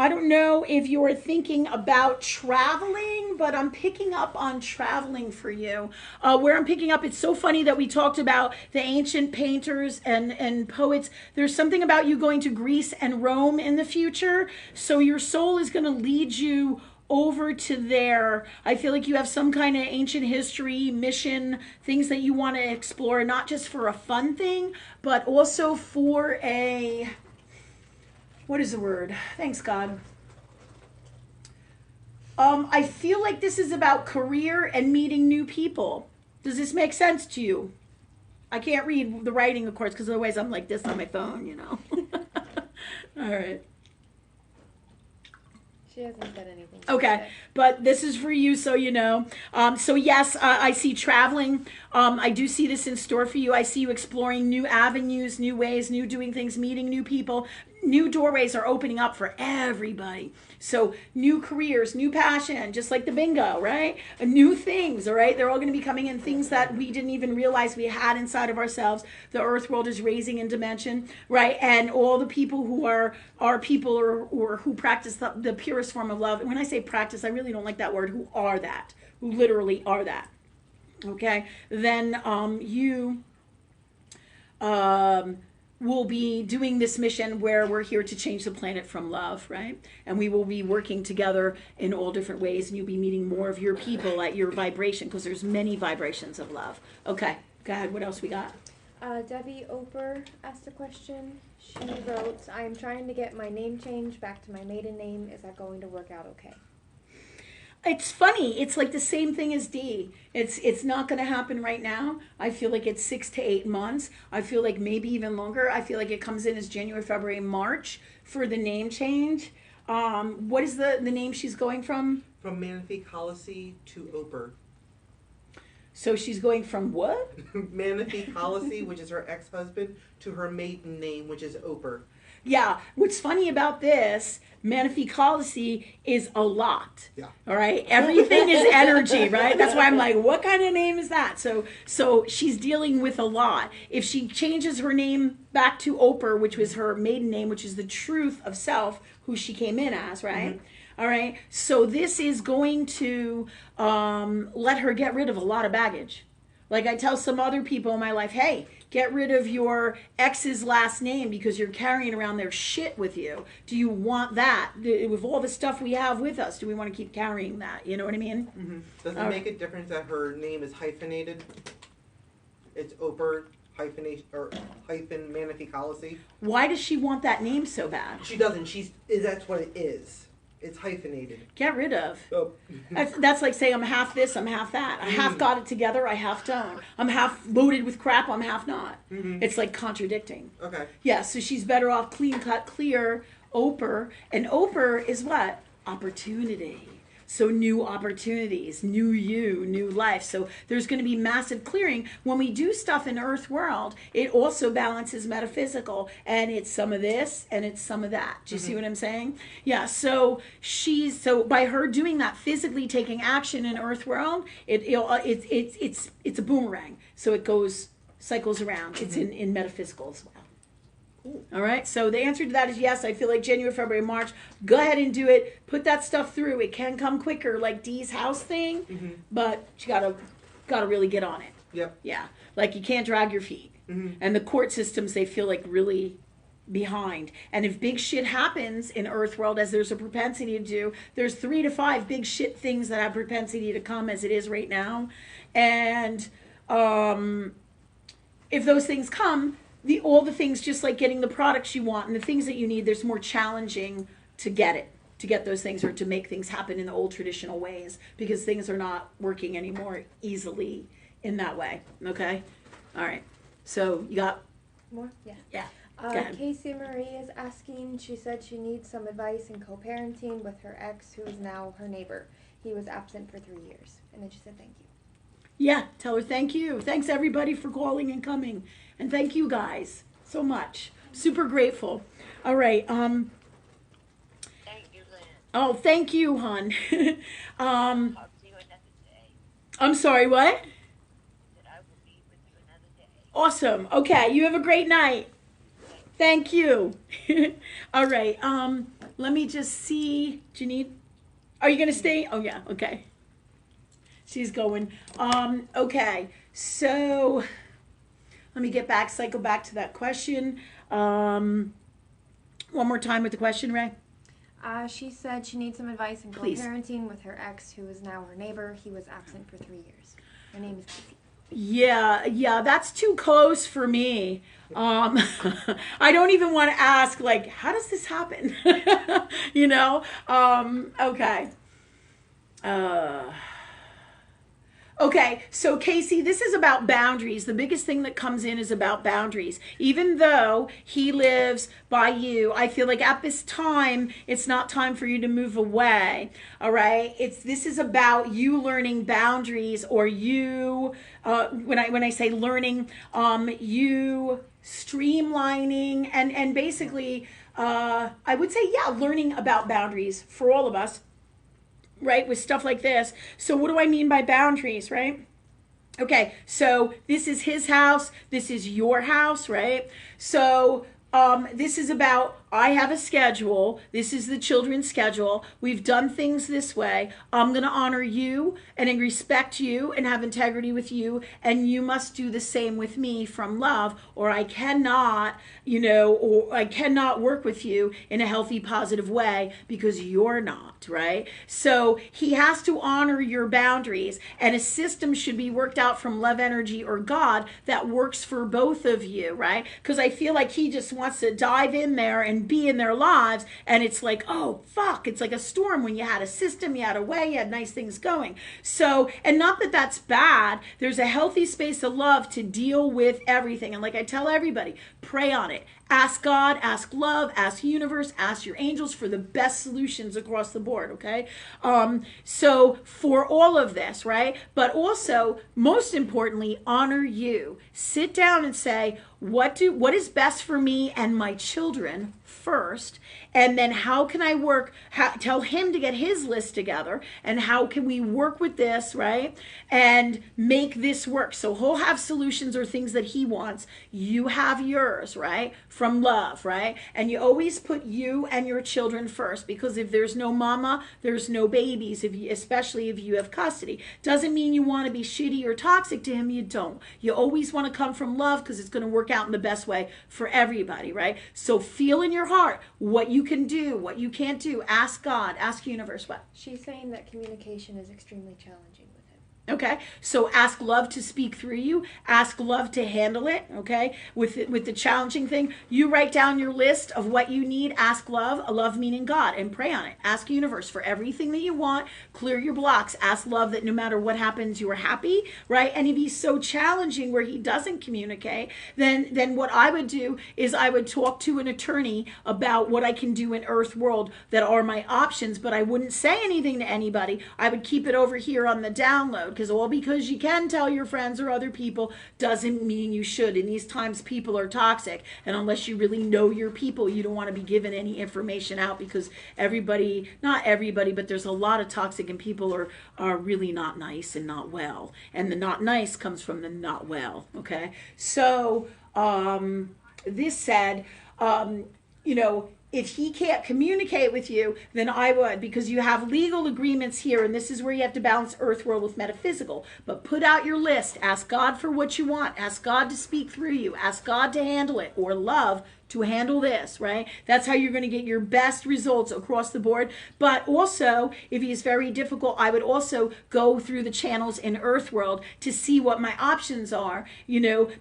I don't know if you're thinking about traveling, but I'm picking up on traveling for you. Where I'm picking up, it's so funny that we talked about the ancient painters and poets. There's something about you going to Greece and Rome in the future. So your soul is going to lead you over to there. I feel like you have some kind of ancient history, mission, things that you want to explore, not just for a fun thing, but also for a, what is the word? Thanks, God. I feel like this is about career and meeting new people. Does this make sense to you? I can't read the writing, of course, because otherwise I'm like this on my phone, you know. All right. She hasn't said anything. Okay, but this is for you, so you know. So yes, I see traveling. I do see this in store for you. I see you exploring new avenues, new ways, new doing things, meeting new people. New doorways are opening up for everybody. So new careers, new passion, just like the bingo, right? New things, all right? They're all going to be coming in, things that we didn't even realize we had inside of ourselves. The earth world is raising in dimension, right? And all the people who are people or who practice the purest form of love. And when I say practice, I really don't like that word, who are that, who literally are that, okay? Then you will be doing this mission where we're here to change the planet from love, right? And we will be working together in all different ways, and you'll be meeting more of your people at your vibration, because there's many vibrations of love. Okay, go ahead. What else we got? Debbie Oper asked a question. She wrote, I am trying to get my name changed back to my maiden name. Is that going to work out okay? It's funny. It's like the same thing as D. It's not going to happen right now. I feel like it's 6 to 8 months. I feel like maybe even longer. I feel like it comes in as January, February, March for the name change. What is the name she's going from? From Manatee Colossi to Oper. So she's going from what? Manatee Colossi, which is her ex-husband, to her maiden name, which is Oper. Yeah. What's funny about this, Metaphysical is a lot. Yeah. All right. Everything is energy, right? That's why I'm like, what kind of name is that? So she's dealing with a lot. If she changes her name back to Oper, which was her maiden name, which is the truth of self, who she came in as, right? Mm-hmm. All right. So this is going to let her get rid of a lot of baggage. Like I tell some other people in my life, hey, get rid of your ex's last name because you're carrying around their shit with you. Do you want that? With all the stuff we have with us, do we want to keep carrying that? You know what I mean? Mm-hmm. Does it make a difference that her name is hyphenated? It's Oper hyphen Manatee Colossi. Why does she want that name so bad? She doesn't. That's what it is. It's hyphenated. Get rid of. Oh. That's like saying I'm half this, I'm half that. I half got it together, I half don't. I'm half loaded with crap, I'm half not. Mm-hmm. It's like contradicting. Okay. Yeah, so she's better off clean cut, clear, Oper. And Oper is what? Opportunity. So new opportunities, new you, new life. So there's going to be massive clearing. When we do stuff in Earth World, it also balances metaphysical. And it's some of this and it's some of that. Do you see what I'm saying? Yeah, so so by her doing that, physically taking action in Earth World, it's a boomerang. So it cycles around. It's in metaphysical as well. All right, so the answer to that is yes. I feel like January, February, March. Go ahead and do it. Put that stuff through. It can come quicker, like Dee's house thing, but you gotta really get on it. Yep. Yeah, like you can't drag your feet. And the court systems, they feel like really behind. And if big shit happens in Earth World, as there's a propensity to do, there's 3 to 5 big shit things that have propensity to come, as it is right now. And if those things come, all the things, just like getting the products you want and the things that you need, there's more challenging to get those things, or to make things happen in the old traditional ways, because things are not working anymore easily in that way. Okay? All right. So you got more? Yeah. Yeah. Casey Marie is asking, she said she needs some advice in co-parenting with her ex, who is now her neighbor. He was absent for 3 years. And then she said thank you. Yeah, tell her thank you. Thanks everybody for calling and coming. And thank you guys so much. Super grateful. All right. Thank you, Lynn. Oh, thank you, hon. Talk to you another day. I'm sorry, what? That I will be with you another day. Awesome. Okay, you have a great night. Thank you. All right. Let me just see. Janine, are you going to stay? Oh, yeah. Okay. She's going. Okay. So let me cycle back to that question. One more time with the question, Ray. She said she needs some advice in Please. co-parenting with her ex, who is now her neighbor. He was absent for 3 years. Her name is Casey. Yeah, that's too close for me. I don't even want to ask, like, how does this happen? You know? Okay. Okay, so Casey, this is about boundaries. The biggest thing that comes in is about boundaries. Even though he lives by you, I feel like at this time, it's not time for you to move away. All right? This is about you learning boundaries, or you, when I say learning, you streamlining and basically, I would say, yeah, learning about boundaries for all of us. Right, with stuff like this. So what do I mean by boundaries, right? Okay, so this is his house, this is your house, right? So this is about, I have a schedule. This is the children's schedule. We've done things this way. I'm going to honor you and respect you and have integrity with you. And you must do the same with me from love, or I cannot, or I cannot work with you in a healthy, positive way because you're not, right? So he has to honor your boundaries, and a system should be worked out from love energy or God that works for both of you, right? Because I feel like he just wants to dive in there and be in their lives, and it's like, oh fuck, it's like a storm when you had a system, you had a way, you had nice things going. So, and not that that's bad, there's a healthy space of love to deal with everything. And like I tell everybody, pray on it. Ask God, ask love, ask universe, ask your angels for the best solutions across the board, okay? So for all of this, right? But also, most importantly, honor you. Sit down and say, what is best for me and my children first, and then how can I work, tell him to get his list together, and how can we work with this, right, and make this work. So he'll have solutions or things that he wants, you have yours, right, from love, right? And you always put you and your children first, because if there's no mama, there's no babies, especially if you have custody. Doesn't mean you want to be shitty or toxic to him, you don't. You always want to come from love, because it's going to work out in the best way for everybody, right? So feel in your heart what you can do, what you can't do. Ask God, ask universe. What? She's saying that communication is extremely challenging with him. Okay, so ask love to speak through you. Ask love to handle it, okay? With the challenging thing, you write down your list of what you need. Ask love, a love meaning God, and pray on it. Ask universe for everything that you want. Clear your blocks. Ask love that no matter what happens, you are happy, right? And if he's so challenging where he doesn't communicate, then what I would do is I would talk to an attorney about what I can do in Earth World that are my options, but I wouldn't say anything to anybody. I would keep it over here on the download, because you can tell your friends or other people doesn't mean you should. In these times, people are toxic, and unless you really know your people, you don't want to be giving any information out, because everybody, not everybody, but there's a lot of toxic, and people are really not nice and not well, and the not nice comes from the not well. Okay, so this said, if he can't communicate with you, then I would, because you have legal agreements here, and this is where you have to balance Earth World with metaphysical. But put out your list. Ask God for what you want. Ask God to speak through you. Ask God to handle it, or love to handle this, right? That's how you're going to get your best results across the board. But also, if he is very difficult, I would also go through the channels in Earth World to see what my options are,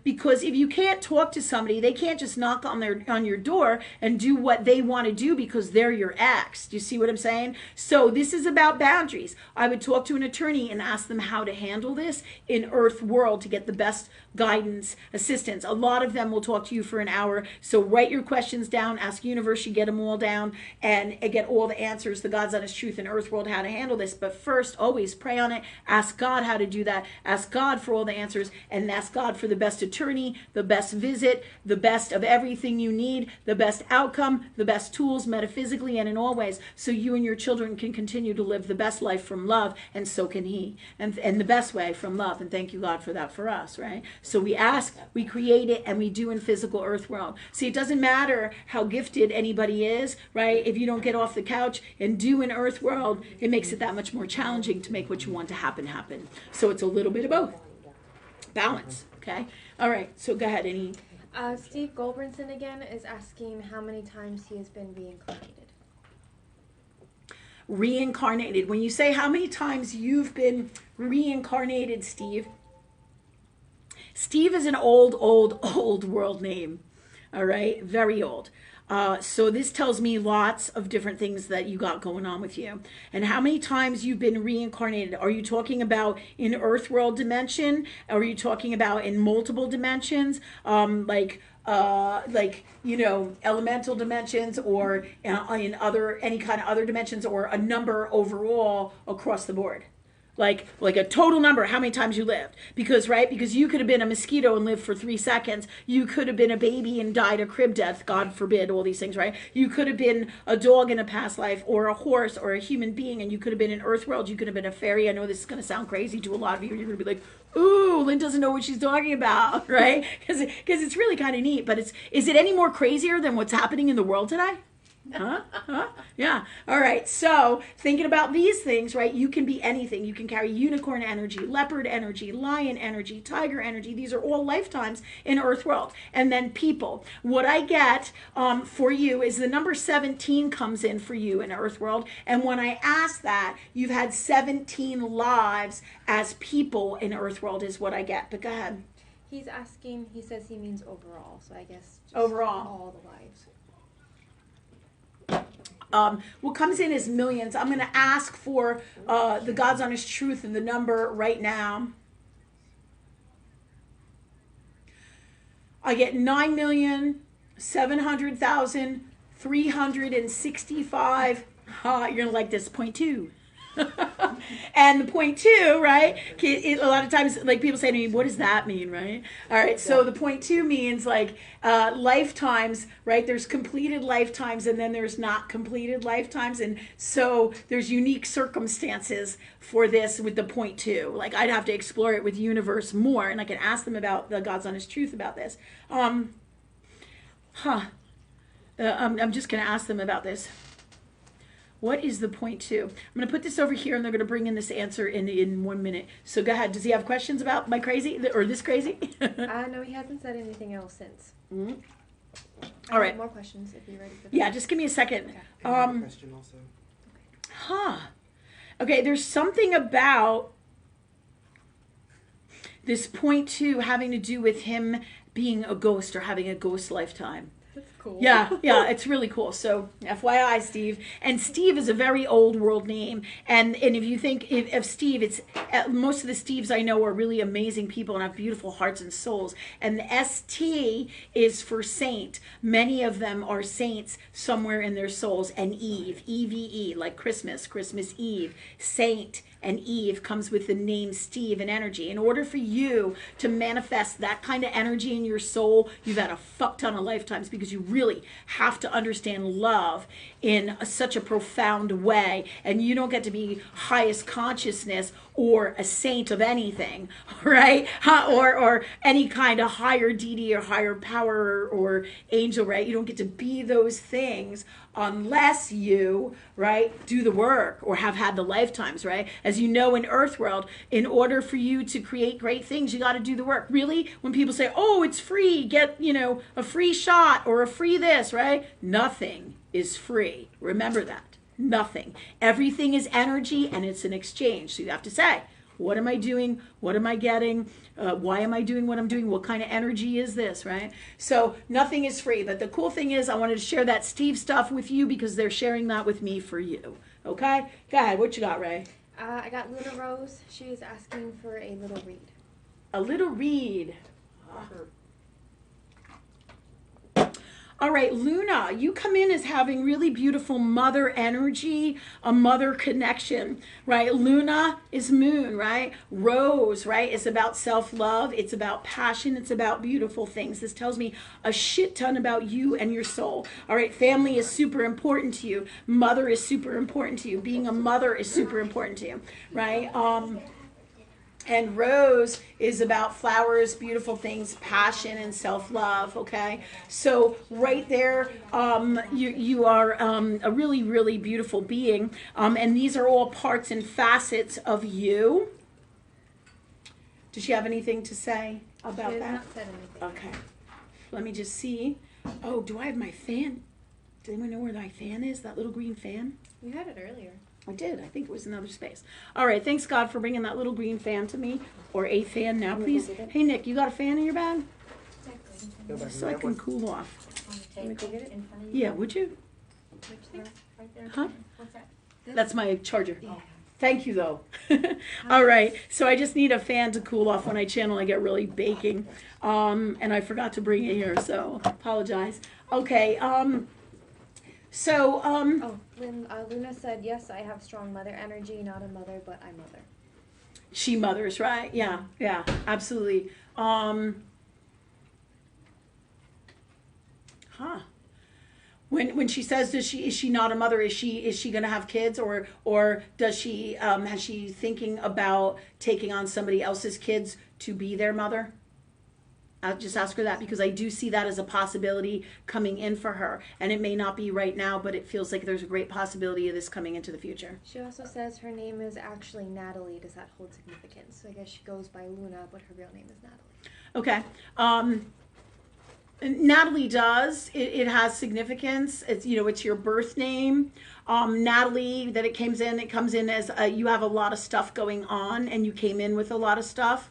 because if you can't talk to somebody, they can't just knock on your door and do what they want to do because they're your ex. Do you see what I'm saying? So this is about boundaries. I would talk to an attorney and ask them how to handle this in Earth World to get the best guidance, assistance. A lot of them will talk to you for an hour. So write your questions down, ask universe, you get them all down, and get all the answers, the God's honest truth in Earth World, how to handle this. But first, always pray on it. Ask God how to do that. Ask God for all the answers, and ask God for the best attorney, the best visit, the best of everything you need, the best outcome, the best tools metaphysically and in all ways, so you and your children can continue to live the best life from love, and so can he. And the best way from love. And thank you, God, for that for us, right? So we ask, we create it, and we do in physical Earth World. See, it doesn't matter how gifted anybody is, right? If you don't get off the couch and do in Earth World, it makes it that much more challenging to make what you want to happen. So it's a little bit of both. Balance, okay? All right, so go ahead. Steve Goldbrinson again is asking how many times he has been reincarnated. reincarnated. When you say how many times you've been reincarnated, Steve, Steve is an old world name. All right, very old. So this tells me lots of different things that you got going on with you. And how many times you've been reincarnated? Are you talking about in earth world dimension? Are you talking about in multiple dimensions? Like elemental dimensions, or in any kind of other dimensions, or a number overall across the board? Like a total number, how many times you lived. Because you could have been a mosquito and lived for 3 seconds. You could have been a baby and died a crib death, God forbid, all these things, right? You could have been a dog in a past life, or a horse, or a human being, and you could have been in Earthworld. You could have been a fairy. I know this is going to sound crazy to a lot of you. You're going to be like, ooh, Lynn doesn't know what she's talking about, right? Because it's really kind of neat. But is it any more crazier than what's happening in the world today? Huh? Yeah. All right. So thinking about these things, right? You can be anything. You can carry unicorn energy, leopard energy, lion energy, tiger energy. These are all lifetimes in Earthworld. And then people. What I get for you is the number 17 comes in for you in Earthworld. And when I ask that, you've had 17 lives as people in Earthworld is what I get. But go ahead. He's asking, he says he means overall. So I guess just overall. All the lives. What comes in is millions. I'm going to ask for the God's honest truth and the number right now. I get 9,700,365. You're going to like this, 0.2. And the 0.2, right? A lot of times, like people say to me, what does that mean, right? All right, so the 0.2 means like lifetimes, right? There's completed lifetimes, and then there's not completed lifetimes. And so there's unique circumstances for this with the 0.2. Like I'd have to explore it with universe more, and I can ask them about the God's honest truth about this. I'm just going to ask them about this. What is the 0.2? I'm going to put this over here, and they're going to bring in this answer in 1 minute. So go ahead. Does he have questions about my crazy or this crazy? No, he hasn't said anything else since. Mm-hmm. I All right. have more questions if you're ready for that. Yeah, just give me a second. Okay. I have a question also. Okay, there's something about this 0.2 having to do with him being a ghost or having a ghost lifetime. That's cool. Yeah, it's really cool. So, FYI, Steve. And Steve is a very old world name. And if you think of Steve, it's most of the Steves I know are really amazing people and have beautiful hearts and souls. And the ST is for saint. Many of them are saints somewhere in their souls. And Eve, EVE, like Christmas Eve, saint. And Eve comes with the name Steve and energy. In order for you to manifest that kind of energy in your soul, you've had a fuck ton of lifetimes, because you really have to understand love in such a profound way. And you don't get to be highest consciousness or a saint of anything, right? Or any kind of higher deity or higher power or angel, right? You don't get to be those things unless you, right, do the work or have had the lifetimes, right? As you know, in Earthworld, in order for you to create great things, you got to do the work. Really, when people say, oh, it's free, get, a free shot or a free this, right? Nothing is free. Remember that. Nothing. Everything is energy, and it's an exchange. So you have to say, what am I doing? What am I getting? Why am I doing what I'm doing? What kind of energy is this, right? So nothing is free. But the cool thing is I wanted to share that Steve stuff with you because they're sharing that with me for you. Okay? Go ahead. What you got, Ray? I got Luna Rose. She's asking for a little read. A little read. All right, Luna, you come in as having really beautiful mother energy, a mother connection, right? Luna is moon, right? Rose, right, is about self-love. It's about passion. It's about beautiful things. This tells me a shit ton about you and your soul. All right, family is super important to you. Mother is super important to you. Being a mother is super important to you, right? And Rose is about flowers, beautiful things, passion, and self-love, okay? So right there, you are a really, really beautiful being. And these are all parts and facets of you. Does she have anything to say about She has that? not said anything. Okay. Let me just see. Oh, do I have my fan? Does anyone know where my fan is? That little green fan? You had it earlier. I did. I think it was another space. All right. Thanks, God, for bringing that little green fan to me, or a fan now, please. Hey, Nick, you got a fan in your bag? Go back So to I that can one. cool off. Let me go get it in front of you. Yeah, would you? Which thing? Right there. Huh? What's that? That's my charger. Oh. Thank you, though. All right. So I just need a fan to cool off when I channel. I get really baking. And I forgot to bring it here, so apologize. Okay. Oh, Luna said, yes, I have strong mother energy, not a mother, but I mother. She mothers, right? Yeah, yeah, absolutely. When she says is she not a mother, is she going to have kids, or does she has she thinking about taking on somebody else's kids to be their mother? I'll just ask her that, because I do see that as a possibility coming in for her, and it may not be right now, but it feels like there's a great possibility of this coming into the future. She also says her name is actually Natalie. Does that hold significance? So I guess she goes by Luna, but her real name is Natalie. Okay. Natalie does. It has significance. It's it's your birth name. Natalie, that it comes in as you have a lot of stuff going on, and you came in with a lot of stuff.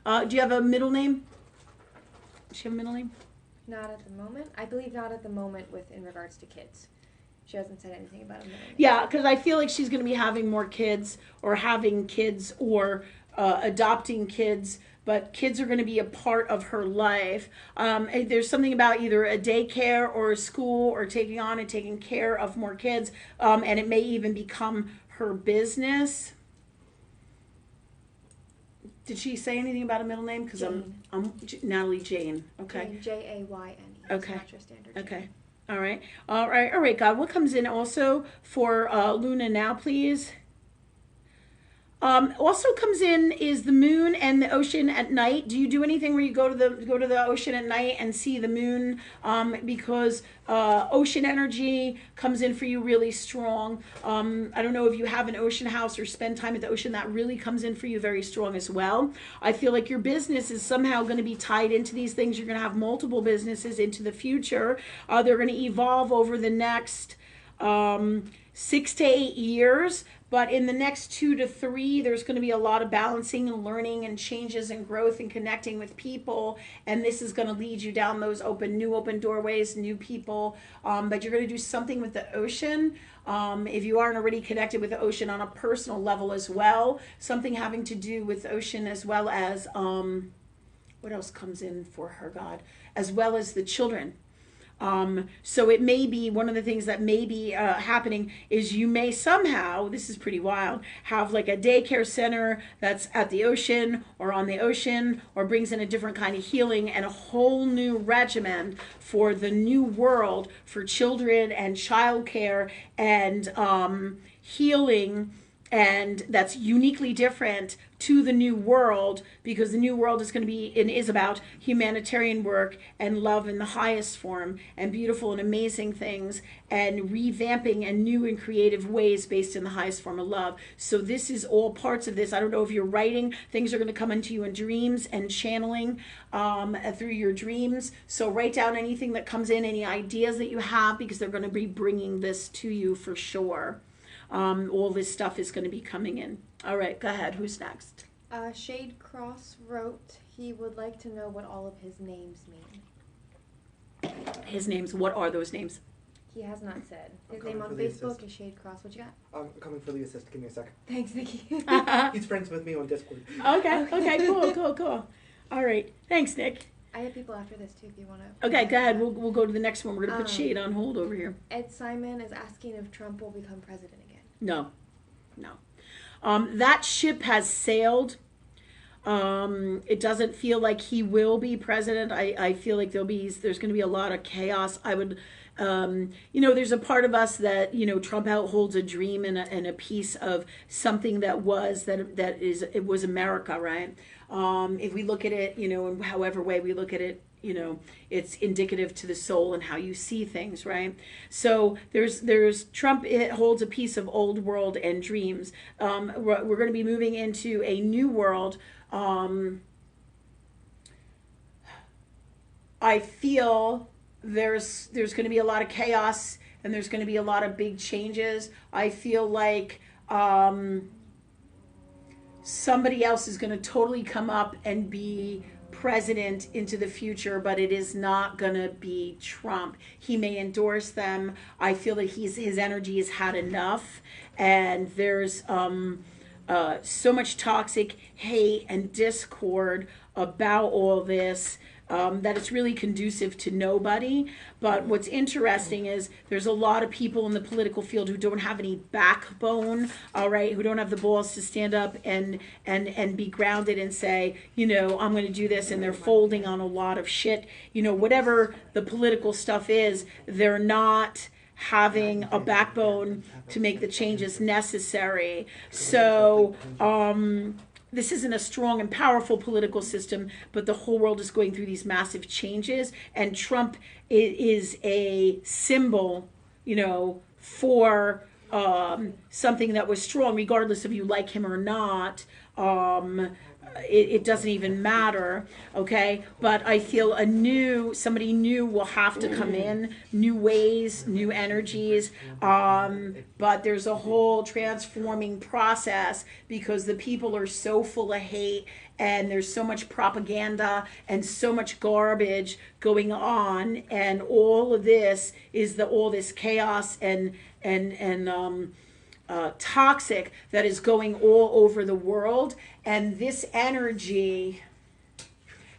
Do you have a middle name? Does she have a middle name? Not at the moment. I believe not at the moment in regards to kids. She hasn't said anything about a middle name. Yeah, because I feel like she's going to be having more kids, or having kids, or adopting kids. But kids are going to be a part of her life. There's something about either a daycare or a school, or taking on and taking care of more kids. And it may even become her business. Did she say anything about a middle name? Because I'm Natalie Jane. Okay. Jane, Jayne. Okay. Not your standard Jane. Okay. All right, God. What comes in also for Luna now, please? Also comes in is the moon and the ocean at night. Do you do anything where you go to the ocean at night and see the moon? Because ocean energy comes in for you really strong. I don't know if you have an ocean house or spend time at the ocean. That really comes in for you very strong as well. I feel like your business is somehow going to be tied into these things. You're going to have multiple businesses into the future. They're going to evolve over the next 6 to 8 years. But in the next 2 to 3, there's going to be a lot of balancing and learning and changes and growth and connecting with people. And this is going to lead you down those new open doorways, new people. But you're going to do something with the ocean. If you aren't already connected with the ocean on a personal level as well, something having to do with the ocean, as well as, what else comes in for her, God? As well as the children. So it may be, one of the things that may be happening is you may somehow, this is pretty wild, have like a daycare center that's at the ocean or on the ocean, or brings in a different kind of healing and a whole new regimen for the new world for children and childcare and healing. And that's uniquely different to the new world, because the new world is going to be and is about humanitarian work and love in the highest form, and beautiful and amazing things, and revamping and new and creative ways based in the highest form of love. So this is all parts of this. I don't know if you're writing, things are going to come into you in dreams and channeling through your dreams. So write down anything that comes in, any ideas that you have, because they're going to be bringing this to you for sure. All this stuff is going to be coming in. All right, go ahead. Who's next? Shade Cross wrote he would like to know what all of his names mean. His names, what are those names? He has not said. His I'm name on coming for the Facebook assist. is Shade Cross. What you got? I'm coming for the assist. Give me a second. Thanks, Nikki. He's friends with me on Discord. Okay, cool. All right, thanks, Nick. I have people after this too if you want to. Okay, go ahead. We'll go to the next one. We're going to put Shade on hold over here. Ed Simon is asking if Trump will become president again. No. That ship has sailed. It doesn't feel like he will be president. I feel like there's going to be a lot of chaos. I would, there's a part of us that, Trump holds a dream and a piece of something that was America, right? If we look at it, in however way we look at it, it's indicative to the soul and how you see things, right? So there's Trump. It holds a piece of old world and dreams. We're going to be moving into a new world. I feel there's going to be a lot of chaos and there's going to be a lot of big changes. I feel like somebody else is going to totally come up and be president into the future, but it is not going to be Trump. He may endorse them. I feel that his energy has had enough, and there's so much toxic hate and discord about all this that it's really conducive to nobody. But what's interesting is there's a lot of people in the political field who don't have any backbone, all right, who don't have the balls to stand up and be grounded and say, you know, I'm going to do this, and they're folding on a lot of shit. You know, whatever the political stuff is, they're not having a backbone to make the changes necessary. So this isn't a strong and powerful political system, but the whole world is going through these massive changes, and Trump is a symbol, you know, for something that was strong, regardless if you like him or not. It doesn't even matter, okay? But I feel somebody new will have to come in, new ways, new energies. But there's a whole transforming process because the people are so full of hate, and there's so much propaganda and so much garbage going on, and all of this is all this chaos and toxic that is going all over the world, and this energy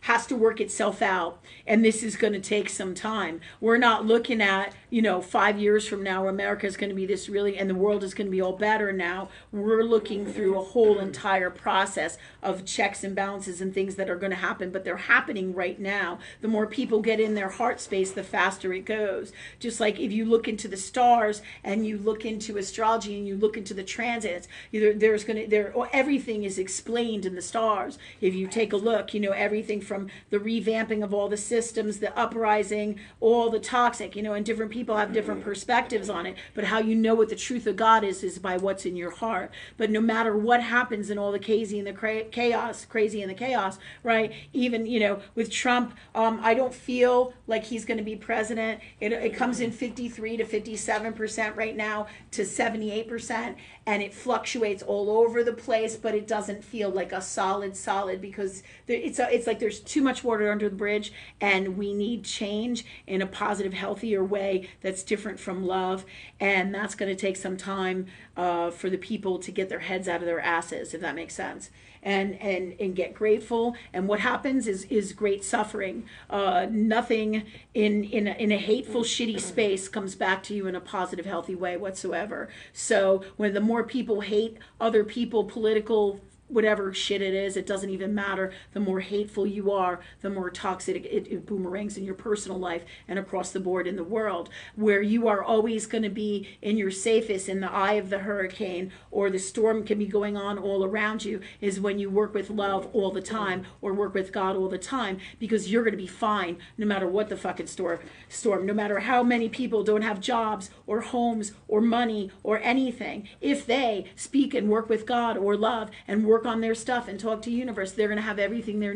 has to work itself out, and this is going to take some time. We're not looking at, 5 years from now, America is going to be this really, and the world is going to be all better now. We're looking through a whole entire process of checks and balances and things that are going to happen, but they're happening right now. The more people get in their heart space, the faster it goes. Just like if you look into the stars and you look into astrology and you look into the transits, everything is explained in the stars. If you take a look, everything from the revamping of all the systems, the uprising, all the toxic, and different people have different perspectives on it. But how you know what the truth of God is by what's in your heart. But no matter what happens in all the crazy and the chaos, right? Even, with Trump, I don't feel like he's going to be president. It comes in 53 to 57% right now to 78%, and it fluctuates all over the place, but it doesn't feel like a solid because it's like there's too much water under the bridge, and we need change in a positive, healthier way that's different from love, and that's going to take some time for the people to get their heads out of their asses, if that makes sense, and get grateful. And what happens is great suffering. Nothing in a hateful, shitty space comes back to you in a positive, healthy way whatsoever. So when the more people hate other people, political, whatever shit it is, it doesn't even matter. The more hateful you are, the more toxic it boomerangs in your personal life and across the board in the world. Where you are always going to be in your safest in the eye of the hurricane, or the storm can be going on all around you, is when you work with love all the time, or work with God all the time, because you're going to be fine no matter what the fucking storm, no matter how many people don't have jobs or homes or money or anything. If they speak and work with God or love and work on their stuff and talk to universe, they're going to have everything they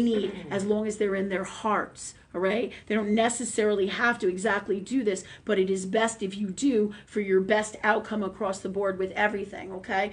need as long as they're in their hearts. All right, they don't necessarily have to exactly do this, but it is best if you do, for your best outcome across the board with everything. Okay,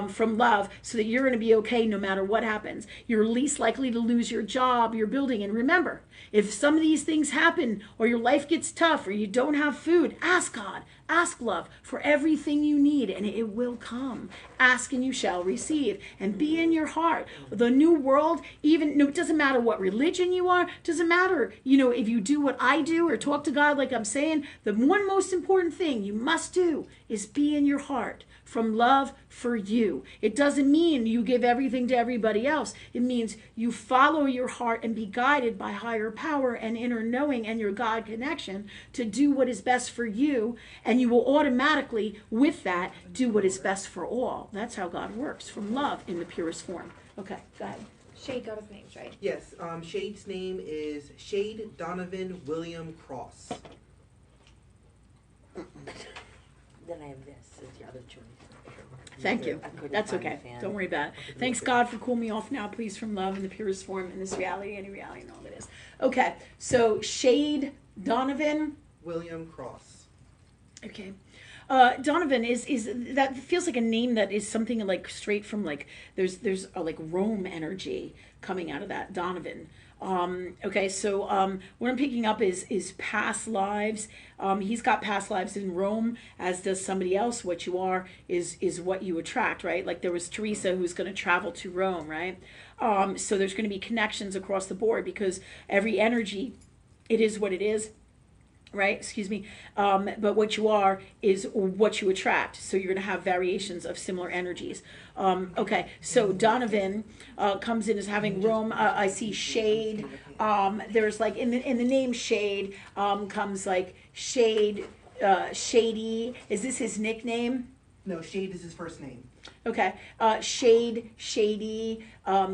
from love, so that you're going to be okay no matter what happens. You're least likely to lose your job, your building. And remember, if some of these things happen, or your life gets tough, or you don't have food, ask God, ask love for everything you need, and it will come. Ask and you shall receive, and be in your heart. The new world, it doesn't matter what religion you are, doesn't matter, if you do what I do or talk to God like I'm saying, the one most important thing you must do is be in your heart from love for you. It doesn't mean you give everything to everybody else. It means you follow your heart and be guided by higher power and inner knowing and your God connection to do what is best for you, and you will automatically, with that, do what is best for all. That's how God works, from love in the purest form. Okay, go ahead. Shade got his names right. Yes, Shade's name is Shade Donovan William Cross. Then I have this as the other choice. Thank you. That's okay. Don't worry about it. Thanks God for cooling me off now, please, from love in the purest form in this reality, any reality, and all that is. Okay, so Shade Donovan William Cross. Okay. Donovan is that feels like a name that is something like straight from like there's a like Rome energy coming out of that Donovan. Okay, so what I'm picking up is past lives. He's got past lives in Rome, as does somebody else. What you are is what you attract, right? Like there was Teresa who's going to travel to Rome, right? So there's going to be connections across the board because every energy, it is what it is, right? Excuse me. But what you are is what you attract. So you're going to have variations of similar energies. Okay, so Donovan comes in as having Rome. I see shade. There's like in the name shade comes like shade, shady. Is this his nickname? No, Shade is his first name. Okay, shade, shady,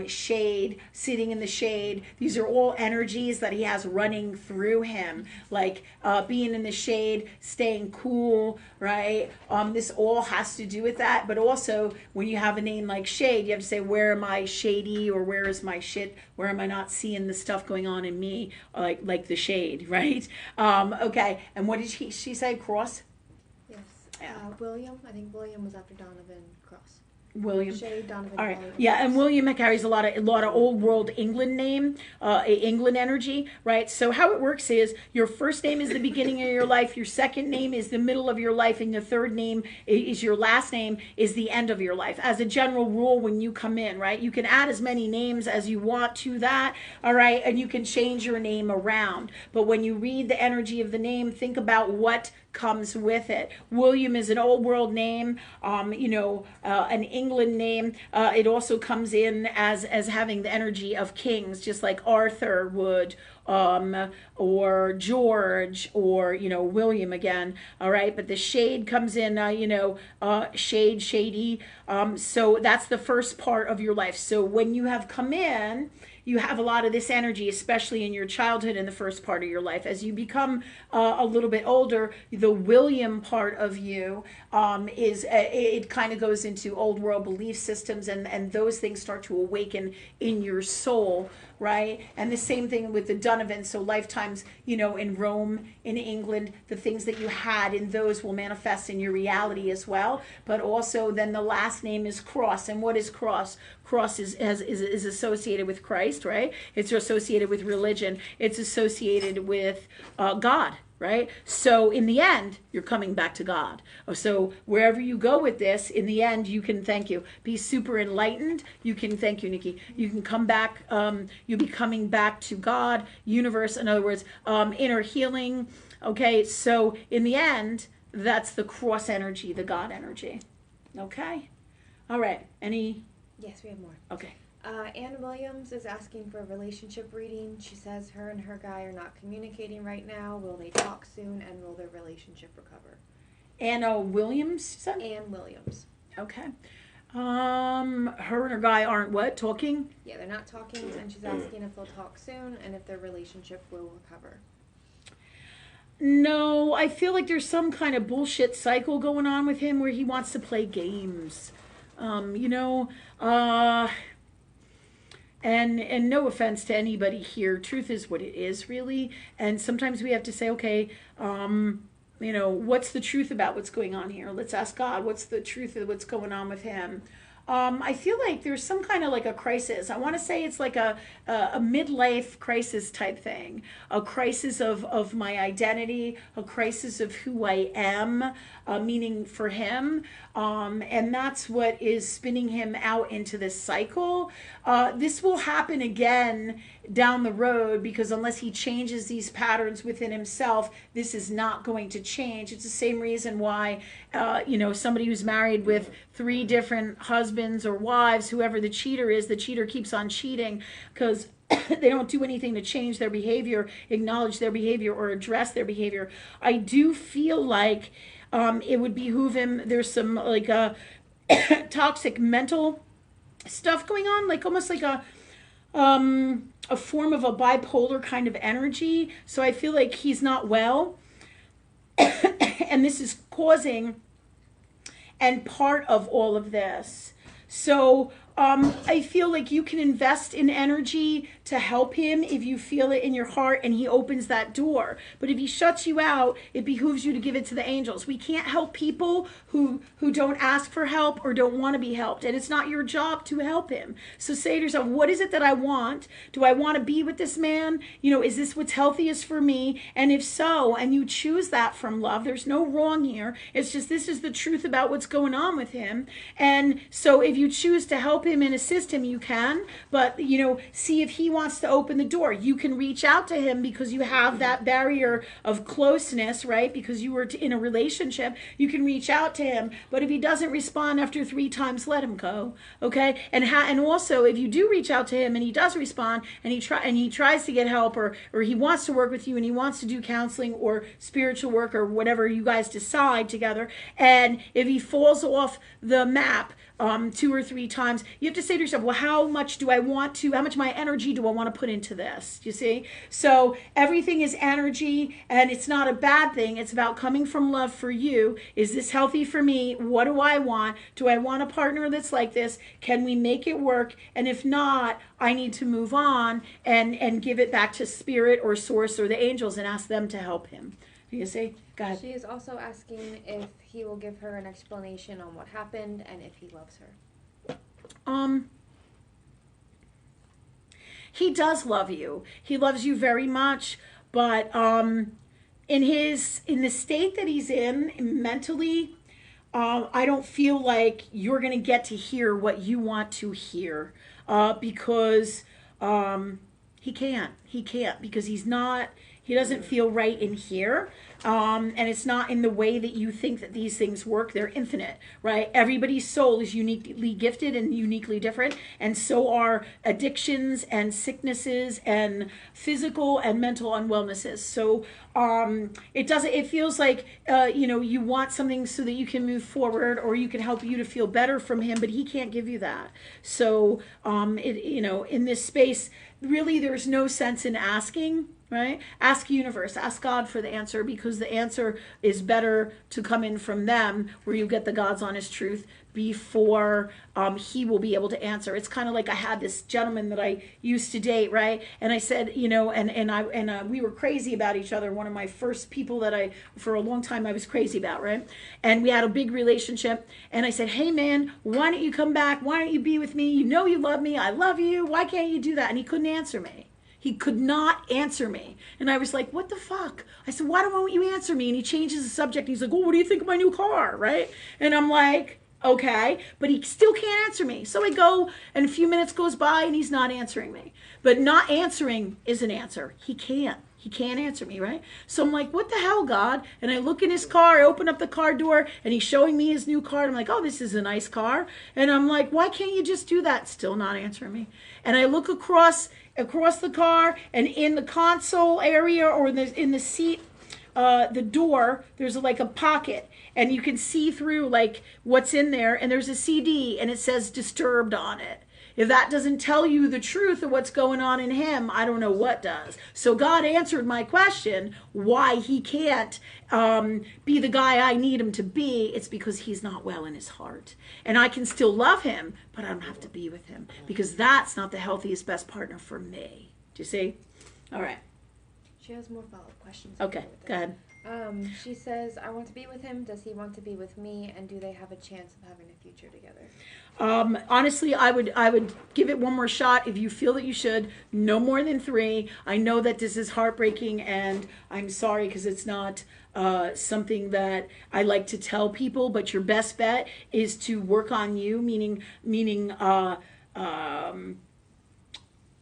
shade, sitting in the shade. These are all energies that he has running through him, like being in the shade, staying cool, right? This all has to do with that. But also, when you have a name like Shade, you have to say, where am I shady, or where is my shit? Where am I not seeing the stuff going on in me, like the shade, right? Okay, and what did she say? Cross? Yes. Yeah. William. I think William was after Donovan Cross. William. Shade, Donovan. All right. William. Yeah, and William carries a lot of old world England name, England energy, right? So how it works is your first name is the beginning of your life, your second name is the middle of your life, and your third name is your last name is the end of your life. As a general rule, when you come in, right, you can add as many names as you want to that, all right, and you can change your name around. But when you read the energy of the name, think about what comes with it. William is an old world name, an England name. It also comes in as having the energy of kings, just like Arthur would, or George, or William again. All right, but the shade comes in, shade, shady. So that's the first part of your life. So when you have come in, you have a lot of this energy, especially in your childhood and the first part of your life. As you become a little bit older, the William part of you it kind of goes into old world belief systems, and those things start to awaken in your soul, right? And the same thing with the Donovan. So lifetimes, in Rome, in England, the things that you had in those will manifest in your reality as well. But also then the last name is Cross. And what is Cross? Cross is associated with Christ, right? It's associated with religion. It's associated with God, right? So in the end, you're coming back to God. So wherever you go with this, in the end, you can, thank you, be super enlightened. You can, thank you, Nikki. You can come back, you'll be coming back to God, universe, in other words, inner healing. Okay, so in the end, that's the cross energy, the God energy. Okay? All right, any? Yes, we have more. Okay. Ann Williams is asking for a relationship reading. She says her and her guy are not communicating right now. Will they talk soon, and will their relationship recover? Anna Williams, son? Ann Williams. Okay. Her and her guy aren't what? Talking? Yeah, they're not talking, and she's asking if they'll talk soon and if their relationship will recover. No, I feel like there's some kind of bullshit cycle going on with him where he wants to play games. And no offense to anybody here, truth is what it is, really. And sometimes we have to say, okay, what's the truth about what's going on here? Let's ask God, what's the truth of what's going on with him? I feel like there's some kind of like a crisis. I want to say it's like a midlife crisis type thing, a crisis of my identity, a crisis of who I am, meaning for him. And that's what is spinning him out into this cycle. This will happen again down the road, because unless he changes these patterns within himself, this is not going to change. It's the same reason why, somebody who's married with 3 different husbands or wives, whoever the cheater keeps on cheating because they don't do anything to change their behavior, acknowledge their behavior, or address their behavior. I do feel like it would behoove him. There's some like toxic mental stuff going on, like almost like a form of a bipolar kind of energy. So I feel like he's not well. And this is causing and part of all of this. So I feel like you can invest in energy to help him if you feel it in your heart and he opens that door. But if he shuts you out, it behooves you to give it to the angels. We can't help people who don't ask for help or don't want to be helped. And it's not your job to help him. So say to yourself, what is it that I want? Do I want to be with this man? Is this what's healthiest for me? And if so, and you choose that from love, there's no wrong here. It's just this is the truth about what's going on with him. And so if you choose to help him and assist him, you can. But, see if he wants to open the door. You can reach out to him because you have that barrier of closeness, right? Because you were in a relationship. You can reach out to him. But if he doesn't respond after 3 times, let him go. Okay? And also, if you do reach out to him and he does respond and he tries to get help or he wants to work with you and he wants to do counseling or spiritual work or whatever you guys decide together, and if he falls off the map 2 or 3 times, you have to say to yourself, well, how much of my energy do I want to put into this? You see? So everything is energy, and it's not a bad thing. It's about coming from love for you. Is this healthy for me? What do I want? Do I want a partner that's like this? Can we make it work? And if not, I need to move on and give it back to spirit or source or the angels and ask them to help him. You see? Go ahead. She is also asking if he will give her an explanation on what happened and if he loves her. He does love you. He loves you very much, but in the state that he's in mentally, I don't feel like you're going to get to hear what you want to hear because he can't because he doesn't feel right in here. And it's not in the way that you think that these things work. They're infinite, right? Everybody's soul is uniquely gifted and uniquely different. And so are addictions and sicknesses and physical and mental unwellnesses. So it feels like, you want something so that you can move forward or you can help you to feel better from him, but he can't give you that. So, in this space, really there's no sense in asking. Right? Ask universe, ask God for the answer, because the answer is better to come in from them, where you get the God's honest truth before he will be able to answer. It's kind of like I had this gentleman that I used to date, right? And I said, we were crazy about each other. One of my first people that for a long time I was crazy about, right? And we had a big relationship. And I said, hey man, why don't you come back? Why don't you be with me? You know you love me. I love you. Why can't you do that? And he couldn't answer me. He could not answer me. And I was like, what the fuck? I said, why don't you answer me? And he changes the subject. He's like, oh, what do you think of my new car? Right? And I'm like, okay. But he still can't answer me. So I go, and a few minutes goes by, and he's not answering me. But not answering is an answer. He can't answer me, right? So I'm like, what the hell, God? And I look in his car, I open up the car door, and he's showing me his new car. And I'm like, oh, this is a nice car. And I'm like, why can't you just do that? Still not answering me. And I look across the car, and in the console area or in the seat, the door, there's like a pocket, and you can see through like what's in there, and there's a CD, and it says Disturbed on it. If that doesn't tell you the truth of what's going on in him, I don't know what does. So God answered my question, why he can't be the guy I need him to be. It's because he's not well in his heart. And I can still love him, but I don't have to be with him, because that's not the healthiest, best partner for me. Do you see? All right. She has more follow-up questions. Okay, go ahead. She says, I want to be with him. Does he want to be with me? And do they have a chance of having a future together? Honestly, I would give it one more shot if you feel that you should. No more than 3. I know that this is heartbreaking, and I'm sorry because it's not something that I like to tell people. But your best bet is to work on you, meaning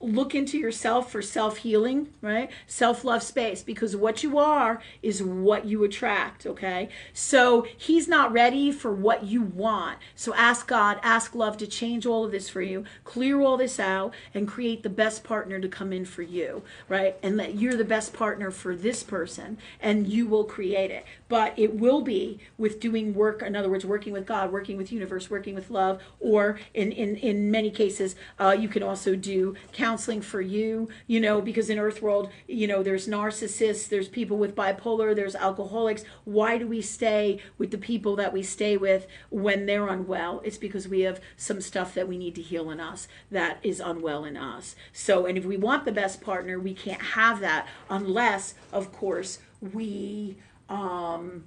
look into yourself for self-healing, right? Self-love space, because what you are is what you attract, okay? So he's not ready for what you want. So ask God, ask love to change all of this for you, clear all this out, and create the best partner to come in for you, right? And that you're the best partner for this person, and you will create it. But it will be with doing work, in other words, working with God, working with universe, working with love, or in many cases, you can also do counseling counseling for you, because in Earth World, there's narcissists, there's people with bipolar, there's alcoholics. Why do we stay with the people that we stay with when they're unwell? It's because we have some stuff that we need to heal in us that is unwell in us. So, and if we want the best partner, we can't have that unless, of course, we come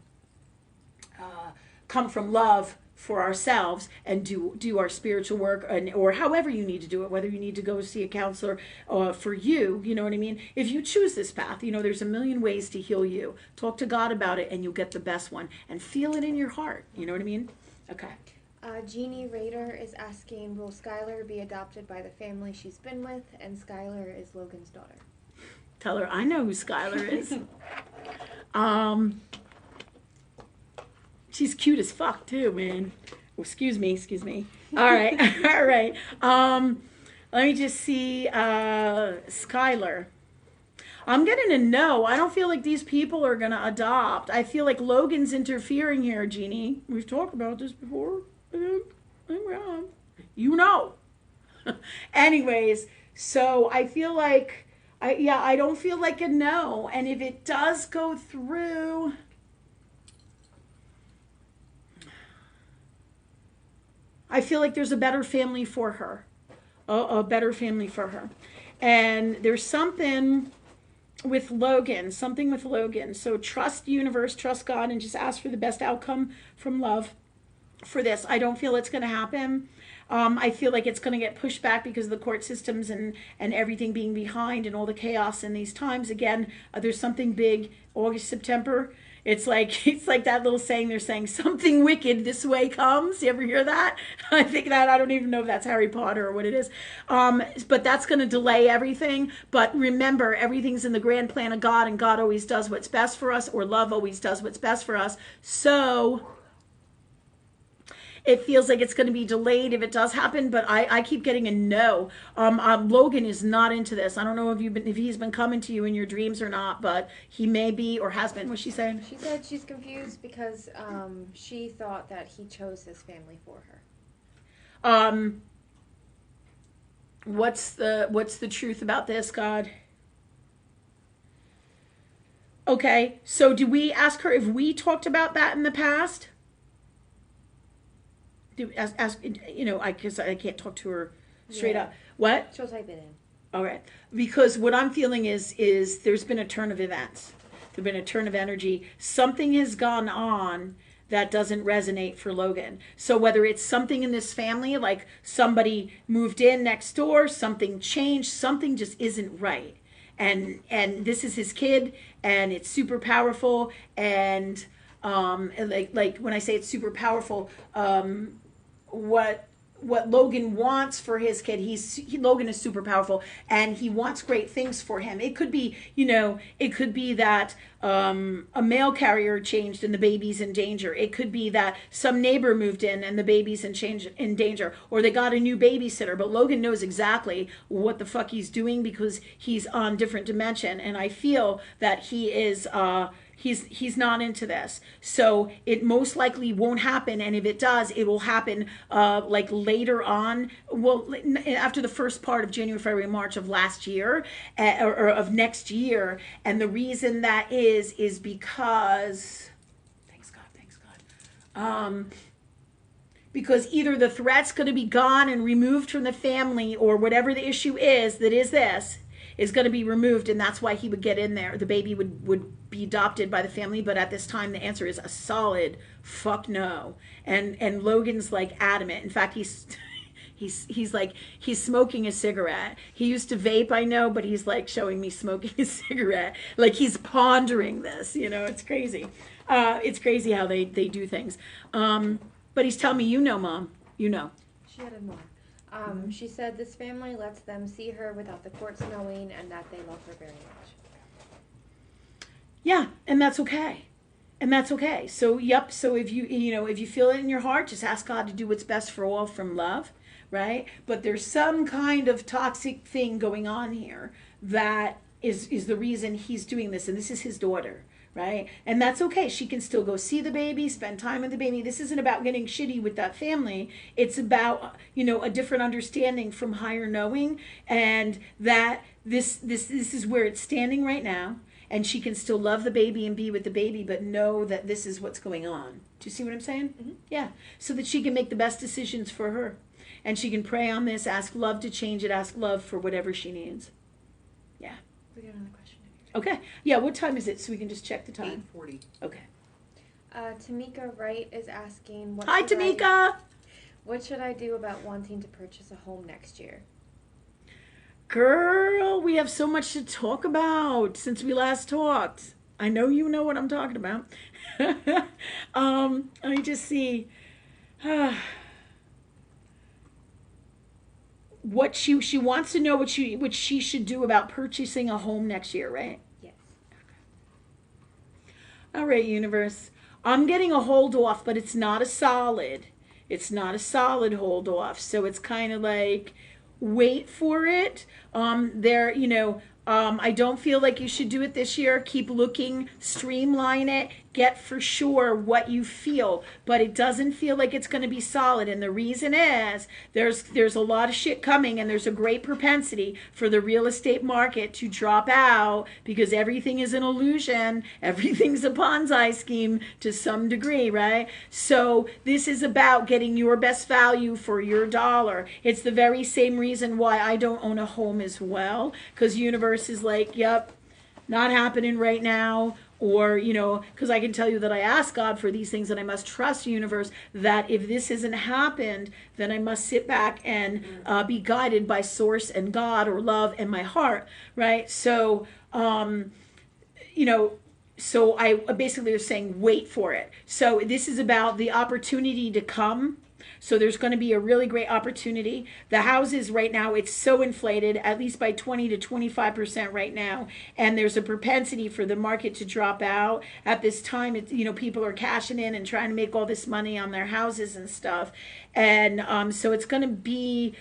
from love for ourselves and do our spiritual work, or however you need to do it, whether you need to go see a counselor for you, you know what I mean? If you choose this path, there's a million ways to heal you. Talk to God about it and you'll get the best one, and feel it in your heart, you know what I mean? Okay. Jeannie Rader is asking, will Skylar be adopted by the family she's been with? And Skylar is Logan's daughter. Tell her I know who Skylar is. She's cute as fuck too, man. Oh, excuse me. All right, all right. Let me just see. Skylar. I'm getting a no. I don't feel like these people are gonna adopt. I feel like Logan's interfering here, Jeannie. We've talked about this before. You know. Anyways, so I feel like, I don't feel like a no. And if it does go through, I feel like there's a better family for her. A better family for her. And there's something with Logan. So trust the universe, trust God, and just ask for the best outcome from love for this. I don't feel it's going to happen. I feel like it's going to get pushed back because of the court systems and everything being behind and all the chaos in these times. Again, there's something big, August, September. It's like that little saying they're saying, something wicked this way comes. You ever hear that? I think that, I don't even know if that's Harry Potter or what it is. But that's going to delay everything. But remember, everything's in the grand plan of God, and God always does what's best for us, or love always does what's best for us. So it feels like it's going to be delayed if it does happen, but I keep getting a no. Logan is not into this. I don't know if he's been coming to you in your dreams or not, but he may be or has been. What's she saying? She said she's confused because she thought that he chose his family for her. What's the truth about this, God? Okay, so do we ask her if we talked about that in the past? Ask, because I can't talk to her straight up. What? She'll type it in. All right. Because what I'm feeling is there's been a turn of events. There's been a turn of energy. Something has gone on that doesn't resonate for Logan. So whether it's something in this family, like somebody moved in next door, something changed, something just isn't right. And this is his kid, and it's super powerful, and like when I say it's super powerful, what Logan wants for his kid, Logan is super powerful, and he wants great things for him. It could be, that a mail carrier changed and the baby's in danger. It could be that some neighbor moved in and the baby's in danger, or they got a new babysitter. But Logan knows exactly what the fuck he's doing because he's on different dimension, and I feel that he is he's not into this. So it most likely won't happen, and if it does, it will happen like later on, after the first part of January, February, March of last year, or of next year. And the reason that is because, thanks God, because either the threat's going to be gone and removed from the family, or whatever the issue is is going to be removed, and that's why he would get in there. The baby would be adopted by the family, but at this time the answer is a solid fuck no. And Logan's like adamant. In fact, he's like, he's smoking a cigarette. He used to vape, I know, but he's like showing me smoking a cigarette. Like he's pondering this, it's crazy. It's crazy how they do things. But he's telling me, Mom, She added more. She said this family lets them see her without the courts knowing, and that they love her very much. Yeah, and that's okay. So, yep. So if you feel it in your heart, just ask God to do what's best for all from love, right? But there's some kind of toxic thing going on here that is the reason he's doing this, and this is his daughter, right? And that's okay. She can still go see the baby, spend time with the baby. This isn't about getting shitty with that family. It's about, a different understanding from higher knowing, and that this is where it's standing right now. And she can still love the baby and be with the baby, but know that this is what's going on. Do you see what I'm saying? Mm-hmm. Yeah. So that she can make the best decisions for her. And she can pray on this, ask love to change it, ask love for whatever she needs. Yeah. We got another question. Okay. Yeah, what time is it? So we can just check the time. 8:40. Okay. Tamika Wright is asking, Hi, Tamika. what should I do about wanting to purchase a home next year? Girl, we have so much to talk about since we last talked. I know you know what I'm talking about. Let me just see. What she wants to know what she should do about purchasing a home next year, right? Yes. All right, universe. I'm getting a hold off, but it's not a solid. It's not a solid hold off. So it's kind of like wait for it. I don't feel like you should do it this year. Keep looking, streamline it, get for sure what you feel, but it doesn't feel like it's going to be solid. And the reason is there's a lot of shit coming, and there's a great propensity for the real estate market to drop out because everything is an illusion. Everything's a Ponzi scheme to some degree, right? So this is about getting your best value for your dollar. It's the very same reason why I don't own a home as well, because universe is like, yep, not happening right now. Or, because I can tell you that I ask God for these things, and I must trust universe that if this hasn't happened, then I must sit back and be guided by source and God or love and my heart, right? So, so I basically are saying wait for it. So this is about the opportunity to come. So there's going to be a really great opportunity. The houses right now, it's so inflated, at least by 20 to 25% right now. And there's a propensity for the market to drop out. At this time, people are cashing in and trying to make all this money on their houses and stuff. And so it's going to be,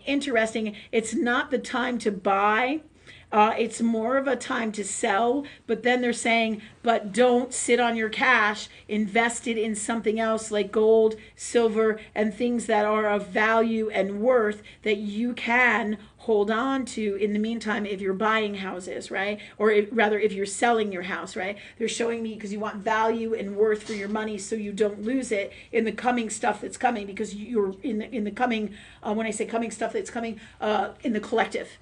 interesting. It's not the time to buy. It's more of a time to sell, but then they're saying, but don't sit on your cash, invest it in something else like gold, silver, and things that are of value and worth that you can hold on to in the meantime if you're buying houses, right? Or if you're selling your house, right? They're showing me because you want value and worth for your money so you don't lose it in the coming stuff that's coming, because you're in the coming, when I say coming stuff that's coming, in the collective.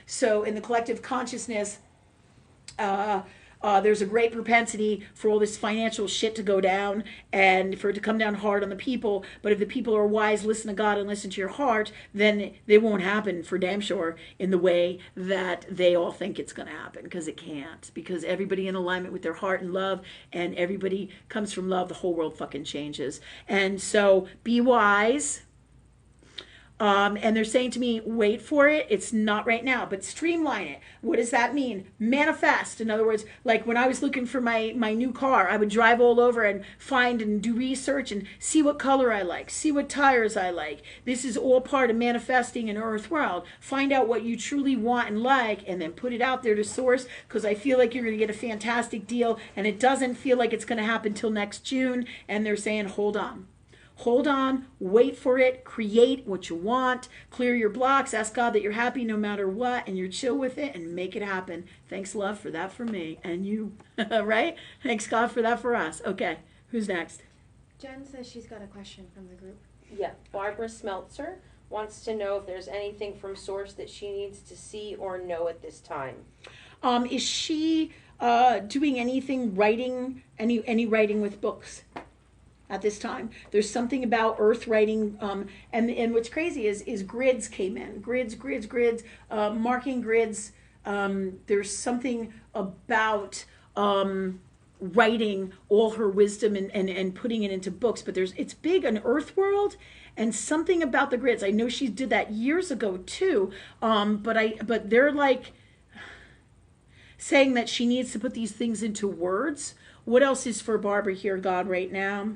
So in the collective consciousness, there's a great propensity for all this financial shit to go down and for it to come down hard on the people. But if the people are wise, listen to God and listen to your heart, then they won't happen for damn sure in the way that they all think it's going to happen, because it can't. Because everybody in alignment with their heart and love, and everybody comes from love, the whole world fucking changes. And so be wise. And they're saying to me, wait for it. It's not right now, but streamline it. What does that mean? Manifest. In other words, like when I was looking for my new car, I would drive all over and find and do research and see what color I like, see what tires I like. This is all part of manifesting in Earth World. Find out what you truly want and like, and then put it out there to source, because I feel like you're going to get a fantastic deal, and it doesn't feel like it's going to happen till next June. And they're saying, hold on. Hold on, wait for it, create what you want, clear your blocks, ask God that you're happy no matter what, and you're chill with it, and make it happen. Thanks, love, for that for me and you, right? Thanks, God, for that for us. Okay, who's next? Jen says she's got a question from the group. Yeah, Barbara Smeltzer wants to know if there's anything from Source that she needs to see or know at this time. Is she doing anything, writing, any writing with books? At this time, there's something about earth writing, and what's crazy is grids came in, grids, marking grids. There's something about writing all her wisdom and putting it into books, but it's big on earth world, and something about the grids. I know she did that years ago too, but they're like saying that she needs to put these things into words. What else is for Barbara here, God, right now?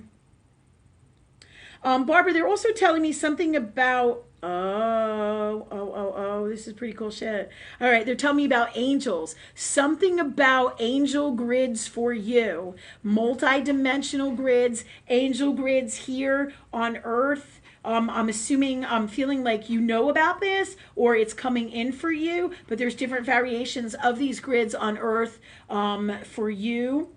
Barbara, they're also telling me something about Oh, this is pretty cool shit. All right, they're telling me about angels. Something about angel grids for you. Multi-dimensional grids, angel grids here on Earth. I'm assuming, I'm feeling like you know about this or it's coming in for you, but there's different variations of these grids on Earth for you.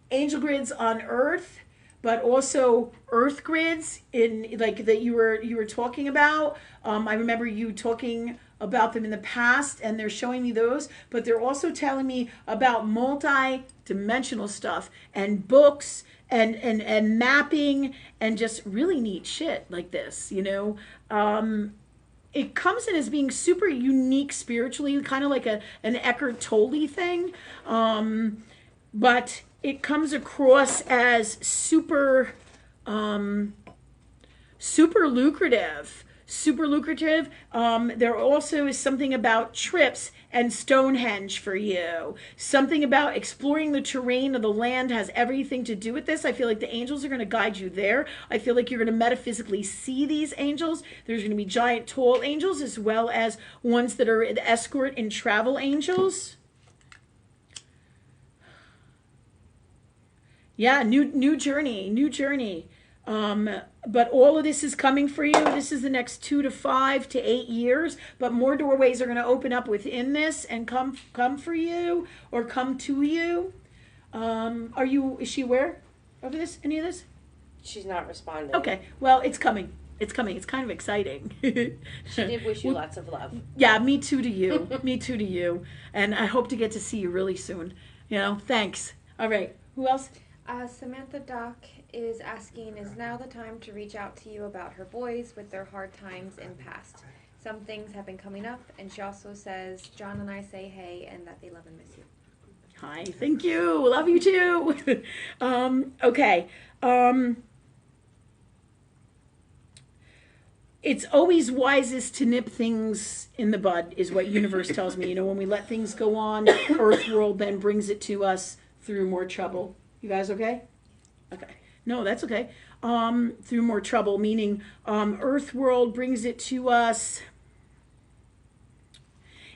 Angel grids on Earth, but also Earth grids in like that you were talking about. I remember you talking about them in the past, and they're showing me those. But they're also telling me about multi-dimensional stuff and books and mapping and just really neat shit like this. It comes in as being super unique spiritually, kind of like an Eckhart Tolle thing, but it comes across as super lucrative. There also is something about trips and Stonehenge for you. Something about exploring the terrain of the land has everything to do with this. I feel like the angels are going to guide you there. I feel like you're going to metaphysically see these angels. There's going to be giant, tall angels as well as ones that are the escort and travel angels. Yeah, new journey. But all of this is coming for you. This is the next 2 to 5 to 8 years. But more doorways are going to open up within this and come for you or come to you. Is she aware of this? Any of this? She's not responding. Okay. Well, it's coming. It's coming. It's kind of exciting. She did wish you lots of love. Yeah, me too to you. Me too to you. And I hope to get to see you really soon. Thanks. All right. Who else? Samantha Doc is asking, is now the time to reach out to you about her boys with their hard times in past? Some things have been coming up, and she also says, John and I say hey, and that they love and miss you. Hi, thank you. Love you too. Okay. It's always wisest to nip things in the bud, is what universe tells me. When we let things go on, Earth world then brings it to us through more trouble. You guys okay? Okay. No, that's okay. Through more trouble, meaning Earth world brings it to us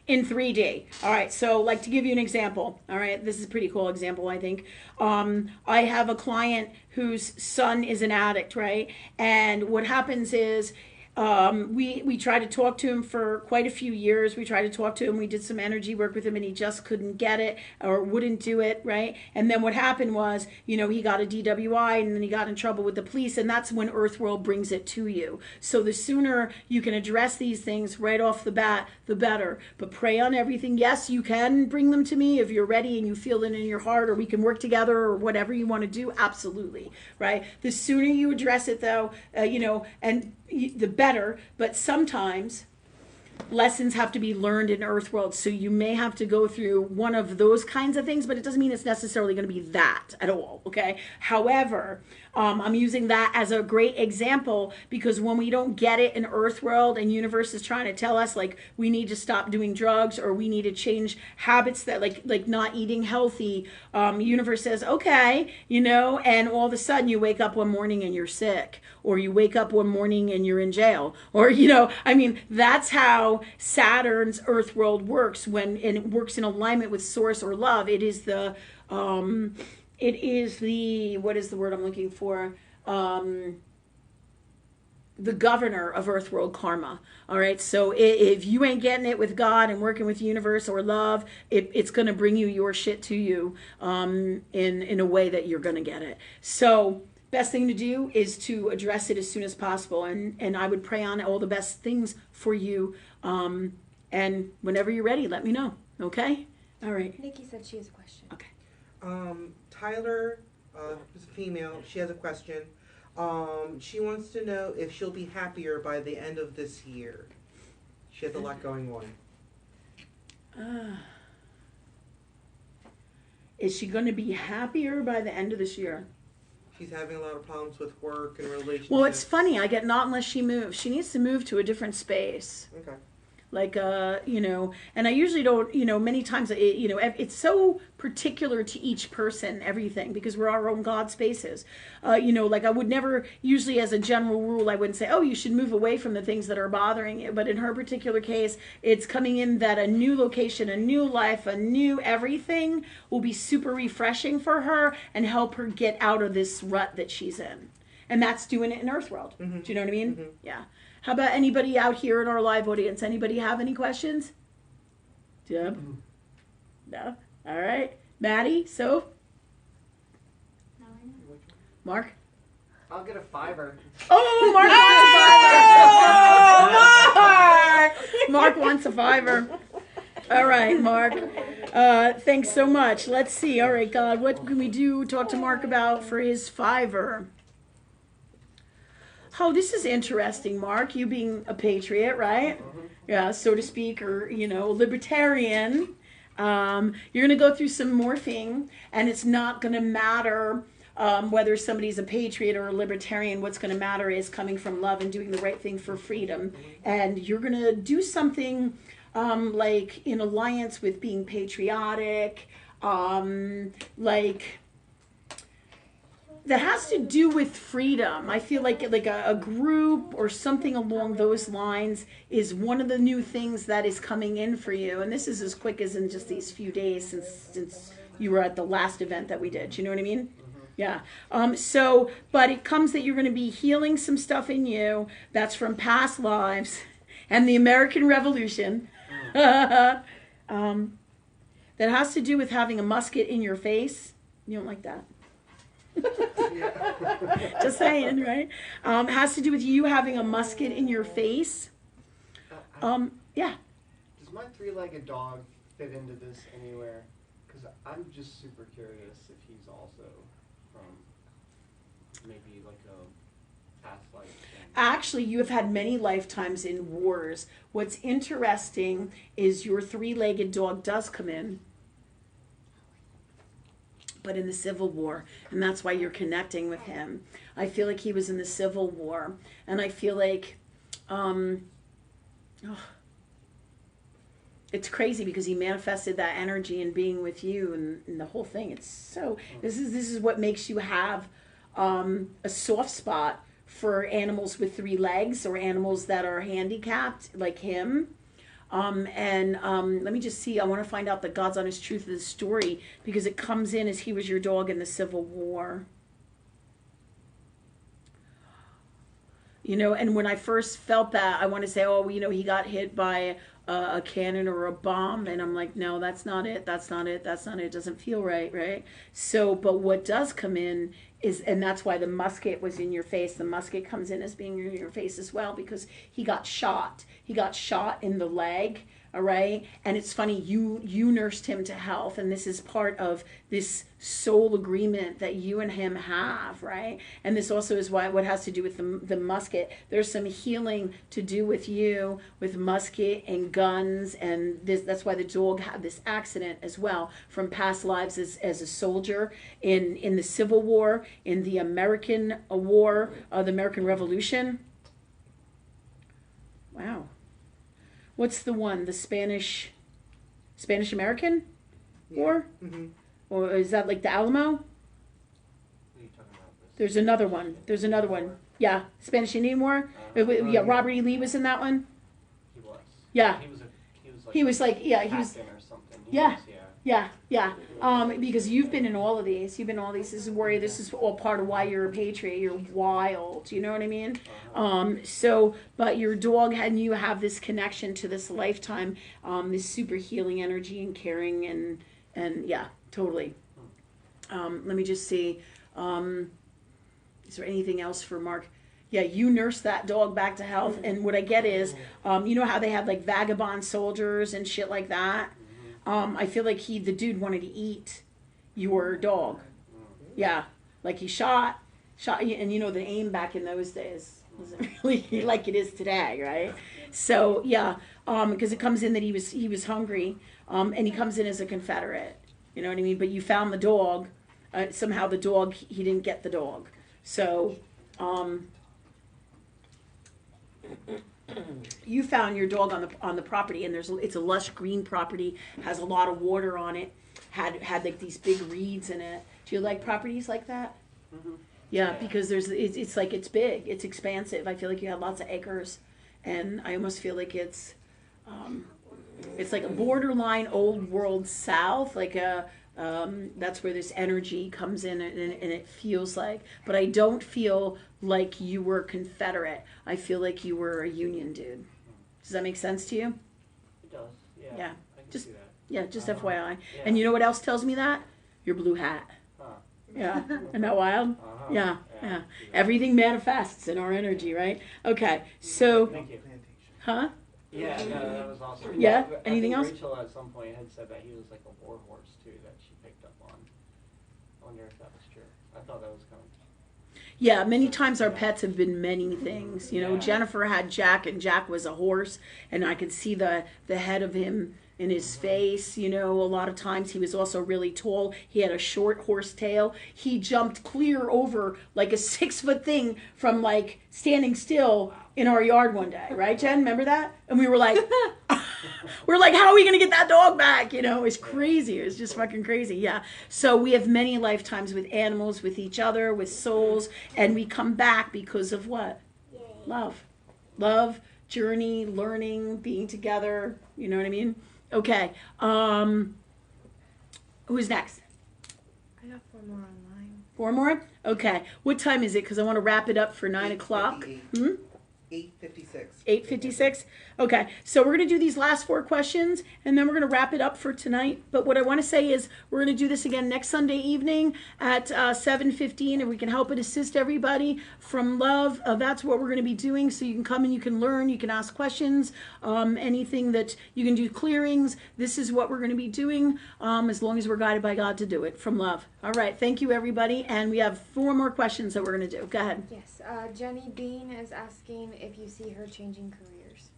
in 3D. All right, so like to give you an example. All right, this is a pretty cool example, I think. I have a client whose son is an addict, right? And what happens is we tried to talk to him for quite a few years. We tried to talk to him. We did some energy work with him, and he just couldn't get it or wouldn't do it, right? And then what happened was, he got a DWI, and then he got in trouble with the police, and that's when Earthworld brings it to you. So the sooner you can address these things right off the bat, the better. But pray on everything. Yes, you can bring them to me if you're ready and you feel it in your heart, or we can work together, or whatever you want to do. Absolutely, right? The sooner you address it, though, and the better, but sometimes lessons have to be learned in Earthworld, so you may have to go through one of those kinds of things, but it doesn't mean it's necessarily going to be that at all, okay? However, I'm using that as a great example because when we don't get it in Earthworld and universe is trying to tell us like we need to stop doing drugs or we need to change habits that like not eating healthy, universe says okay, and all of a sudden you wake up one morning and you're sick, or you wake up one morning and you're in jail, or that's how Saturn's Earthworld works and it works in alignment with source or love. It is the what is the word I'm looking for? The governor of Earthworld karma. All right. So if you ain't getting it with God and working with the universe or love, it's going to bring you your shit to you in a way that you're going to get it. So best thing to do is to address it as soon as possible. And I would pray on all the best things for you. And whenever you're ready, let me know. Okay. All right. Nikki said she has a question. Okay. Tyler, who's a female, she has a question. She wants to know if she'll be happier by the end of this year. She has a lot going on. Is she going to be happier by the end of this year? She's having a lot of problems with work and relationships. Well, it's funny. I get not unless she moves. She needs to move to a different space. Okay. like and I usually don't, many times it's so particular to each person, everything, because we're our own God spaces. Like I would never, usually as a general rule, I wouldn't say, oh, you should move away from the things that are bothering you. But in her particular case, it's coming in that a new location, a new life, a new everything will be super refreshing for her and help her get out of this rut that she's in. And that's doing it in Earthworld. Mm-hmm. Do you know what I mean? Mm-hmm. Yeah. How about anybody out here in our live audience? Anybody have any questions? Deb? Mm-hmm. No? All right. Maddie? So? Now I know. Mark? I'll get a 5. Oh, Mark wants a 5. Mark wants a 5. All right, Mark. Thanks so much. Let's see. All right, God, what can we do? Talk to Mark about for his 5. Oh, this is interesting, Mark. You being a patriot, right? Yeah, so to speak, or libertarian. You're going to go through some morphing, and it's not going to matter whether somebody's a patriot or a libertarian. What's going to matter is coming from love and doing the right thing for freedom. And you're going to do something like in alliance with being patriotic, like that has to do with freedom. I feel like a group or something along those lines is one of the new things that is coming in for you. And this is as quick as in just these few days since you were at the last event that we did. You know what I mean? Yeah. But it comes that you're going to be healing some stuff in you that's from past lives and the American Revolution. That has to do with having a musket in your face. You don't like that? Just saying, right? Has to do with you having a musket in your face. Yeah. Does my 3-legged dog fit into this anywhere? Because I'm just super curious if he's also from maybe like a past life thing. Actually, you have had many lifetimes in wars. What's interesting is your 3-legged dog does come in, but in the Civil War, and that's why you're connecting with him. I feel like he was in the Civil War, and I feel like it's crazy because he manifested that energy in being with you and the whole thing. It's so, this is what makes you have a soft spot for animals with 3 legs or animals that are handicapped like him. Let me just see. I want to find out the God's honest truth of the story because it comes in as he was your dog in the Civil War. And when I first felt that, I want to say, he got hit by a cannon or a bomb. And I'm like, no, that's not it. That's not it. That's not it. It doesn't feel right, right? So, but what does come in is, and that's why the musket was in your face. The musket comes in as being in your face as well because he got shot. He got shot in the leg, all right? And it's funny, you nursed him to health, and this is part of this soul agreement that you and him have, right? And this also is what has to do with the musket. There's some healing to do with you, with musket and guns, and that's why the dog had this accident as well from past lives as a soldier in the Civil War, in the American War, the American Revolution. Wow. What's the one? The Spanish American War? Mm-hmm. Or is that like the Alamo? What are you talking about? There's another one. Yeah, Spanish Indian War. Yeah, Robert E. Lee was in that one. He was. Yeah. He was like he was. captain or something. Yeah. Yeah. Because you've been in all of these. This is where this is all part of why you're a patriot. You're wild. You know what I mean? But your dog and you have this connection to this lifetime, this super healing energy and caring and yeah, totally. Let me just see. Is there anything else for Mark? Yeah, you nurse that dog back to health. And what I get is, you know how they have like vagabond soldiers and shit like that? I feel like the dude wanted to eat your dog. Yeah, like he shot you, and the aim back in those days wasn't really like it is today, right? So yeah, because it comes in that he was hungry, and he comes in as a Confederate. You know what I mean? But you found the dog. Somehow the dog, he didn't get the dog. So you found your dog on the property, and it's a lush green property, has a lot of water on it, had like these big reeds in it. Do you like properties like that? Mm-hmm. Yeah, because it's like it's big, it's expansive. I feel like you have lots of acres, and I almost feel like it's like a borderline old world south, like a that's where this energy comes in, and it feels like. But I don't feel like you were Confederate. I feel like you were a Union dude. Does that make sense to you? It does. Yeah. Yeah. I can Just- see that. Yeah, just FYI. Yeah. And you know what else tells me that? Your blue hat. Huh. Yeah, isn't that wild? Uh-huh. Yeah, yeah. Yeah. Everything manifests in our energy, right? Okay, so, Thank you. huh? Yeah, no, that was awesome. Yeah? I Anything think else? Rachel at some point had said that he was like a war horse too, that she picked up on. I wonder if that was true. I thought that was kind of. Yeah, many times our pets have been many things. You know, Yeah. Jennifer had Jack, and Jack was a horse, and I could see the head of him in his face. You know, a lot of times he was also really tall. He had a short horse tail. He jumped clear over like a 6-foot thing from like standing still in our yard one day, right, Jen? Remember that? And we were like, how are we gonna get that dog back? You know, it was crazy. It was just fucking crazy. Yeah. So we have many lifetimes with animals, with each other, with souls, and we come back because of what? Love, journey, learning, being together. You know what I mean? Okay. Who's next? I got 4 more online. 4 more? Okay. What time is it? Because I want to wrap it up for 9 o'clock. 8:56. 8:56. Okay, so we're going to do these last 4 questions, and then we're going to wrap it up for tonight. But what I want to say is we're going to do this again next Sunday evening at 7:15, and we can help and assist everybody from love. That's what we're going to be doing, so you can come and you can learn, you can ask questions, anything that you can do, clearings. This is what we're going to be doing, as long as we're guided by God to do it from love. All right, thank you, everybody, and we have 4 more questions that we're going to do. Go ahead. Yes, Jenny Bean is asking if you see her changing careers.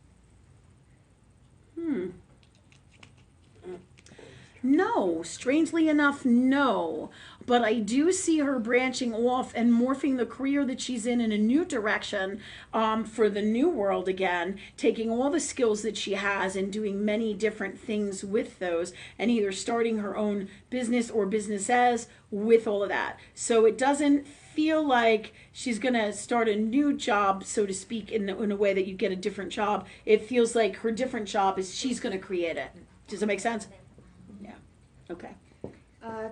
No, strangely enough, no. But I do see her branching off and morphing the career that she's in a new direction, for the new world again, taking all the skills that she has and doing many different things with those, and either starting her own business or businesses with all of that. So it doesn't feel like she's going to start a new job, so to speak, in a way that you get a different job. It feels like her different job is she's going to create it. Does that make sense? Yeah. Okay.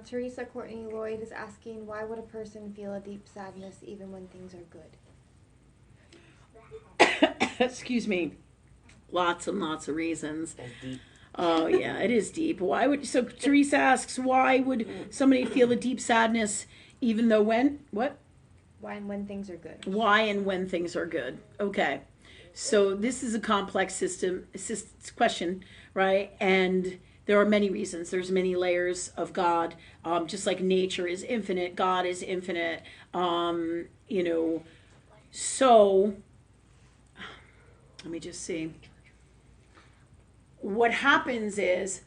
Teresa Courtney Lloyd is asking, why would a person feel a deep sadness even when things are good? Excuse me. Lots and lots of reasons. That's deep. Oh yeah, it is deep. So Teresa asks, why would somebody feel a deep sadness even though what? Why and when things are good? Why and when things are good. Okay. So this is a complex question, right? And there are many reasons. There's many layers of God. Just like nature is infinite, God is infinite. So let me just see. What happens is